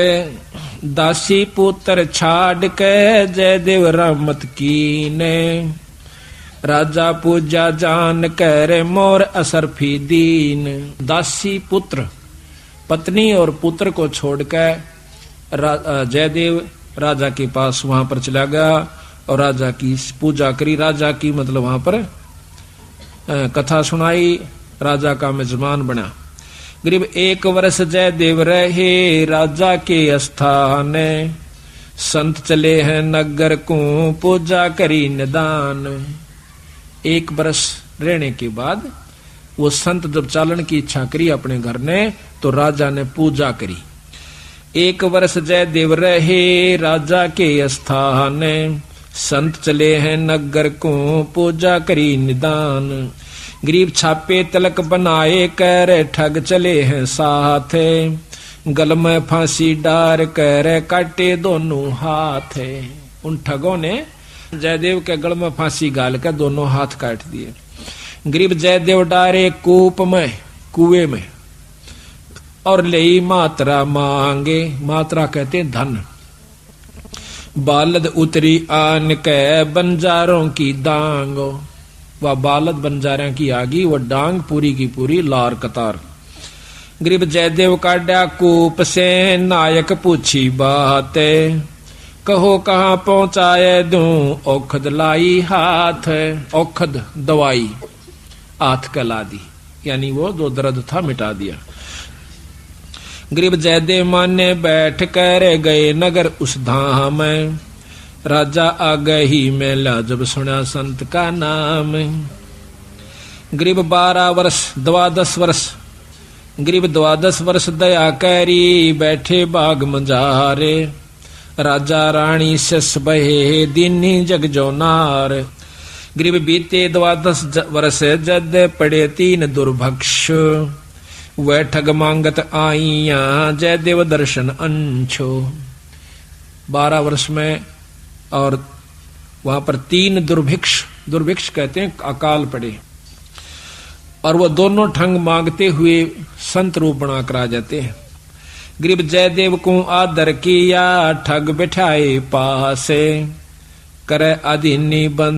[SPEAKER 1] दासी पुत्र छाड़ के जयदेव रहमत कीने, राजा पूजा जान कर मोर असरफी दीन। दासी पुत्र पत्नी और पुत्र को छोड़कर जयदेव राजा के पास वहां पर चला गया और राजा की पूजा करी। राजा की मतलब वहां पर कथा सुनाई, राजा का मेजबान बना। गरीब 1 वर्ष जयदेव रहे राजा के स्थान, संत चले हैं नगर को पूजा करी निदान। 1 वर्ष रहने के बाद वो संत जब चालन की इच्छा करी अपने घर ने तो राजा ने पूजा करी। 1 वर्ष जयदेव रहे राजा के स्थान, संत चले हैं नगर को पूजा करी निदान। गरीब छापे तलक बनाए कर ठग चले हैं साथ, गल में फांसी डार कर काटे दोनों हाथ। उन ठगों ने जयदेव के गल में फांसी गाल कर दोनों हाथ काट दिए। गरीब जयदेव डारे कूप में कुएं में और ले मात्रा मांगे, मात्रा कहते धन। बालद उतरी आन के बंजारों की दांग, वह बालद बंजारों की आगी, वह डांग पूरी की पूरी लार कतार। गरीब जयदेव काटा कूप से नायक पूछी बात, कहो कहाँ पहुंचाए दूं औखद लाई हाथ। औखद दवाई हाथ कला दी, यानी वो जो दर्द था मिटा दिया। गरीब जयदेव माने बैठ कर गए नगर उस धाम, राजा आ गई मेला जब सुना संत का नाम। गरीब 12 वर्ष 12 वर्ष गरीब 12 वर्ष दया करी बैठे बाग मंजारे, राजा रानी सस बहे दीनी जग जो नार। गरीब बीते 12 वर्ष जद पड़े 3 दुर्भक्ष, वह ठग मांगत आईया जयदेव दर्शन अंशो। 12 वर्ष में और वहां पर 3 दुर्भिक्ष कहते हैं अकाल पड़े, और वो दोनों ठग मांगते हुए संत रूप बना कर आ जाते हैं। गरीब जयदेव को आदर किया ठग बिठाए पासे, करे अधीनी बंद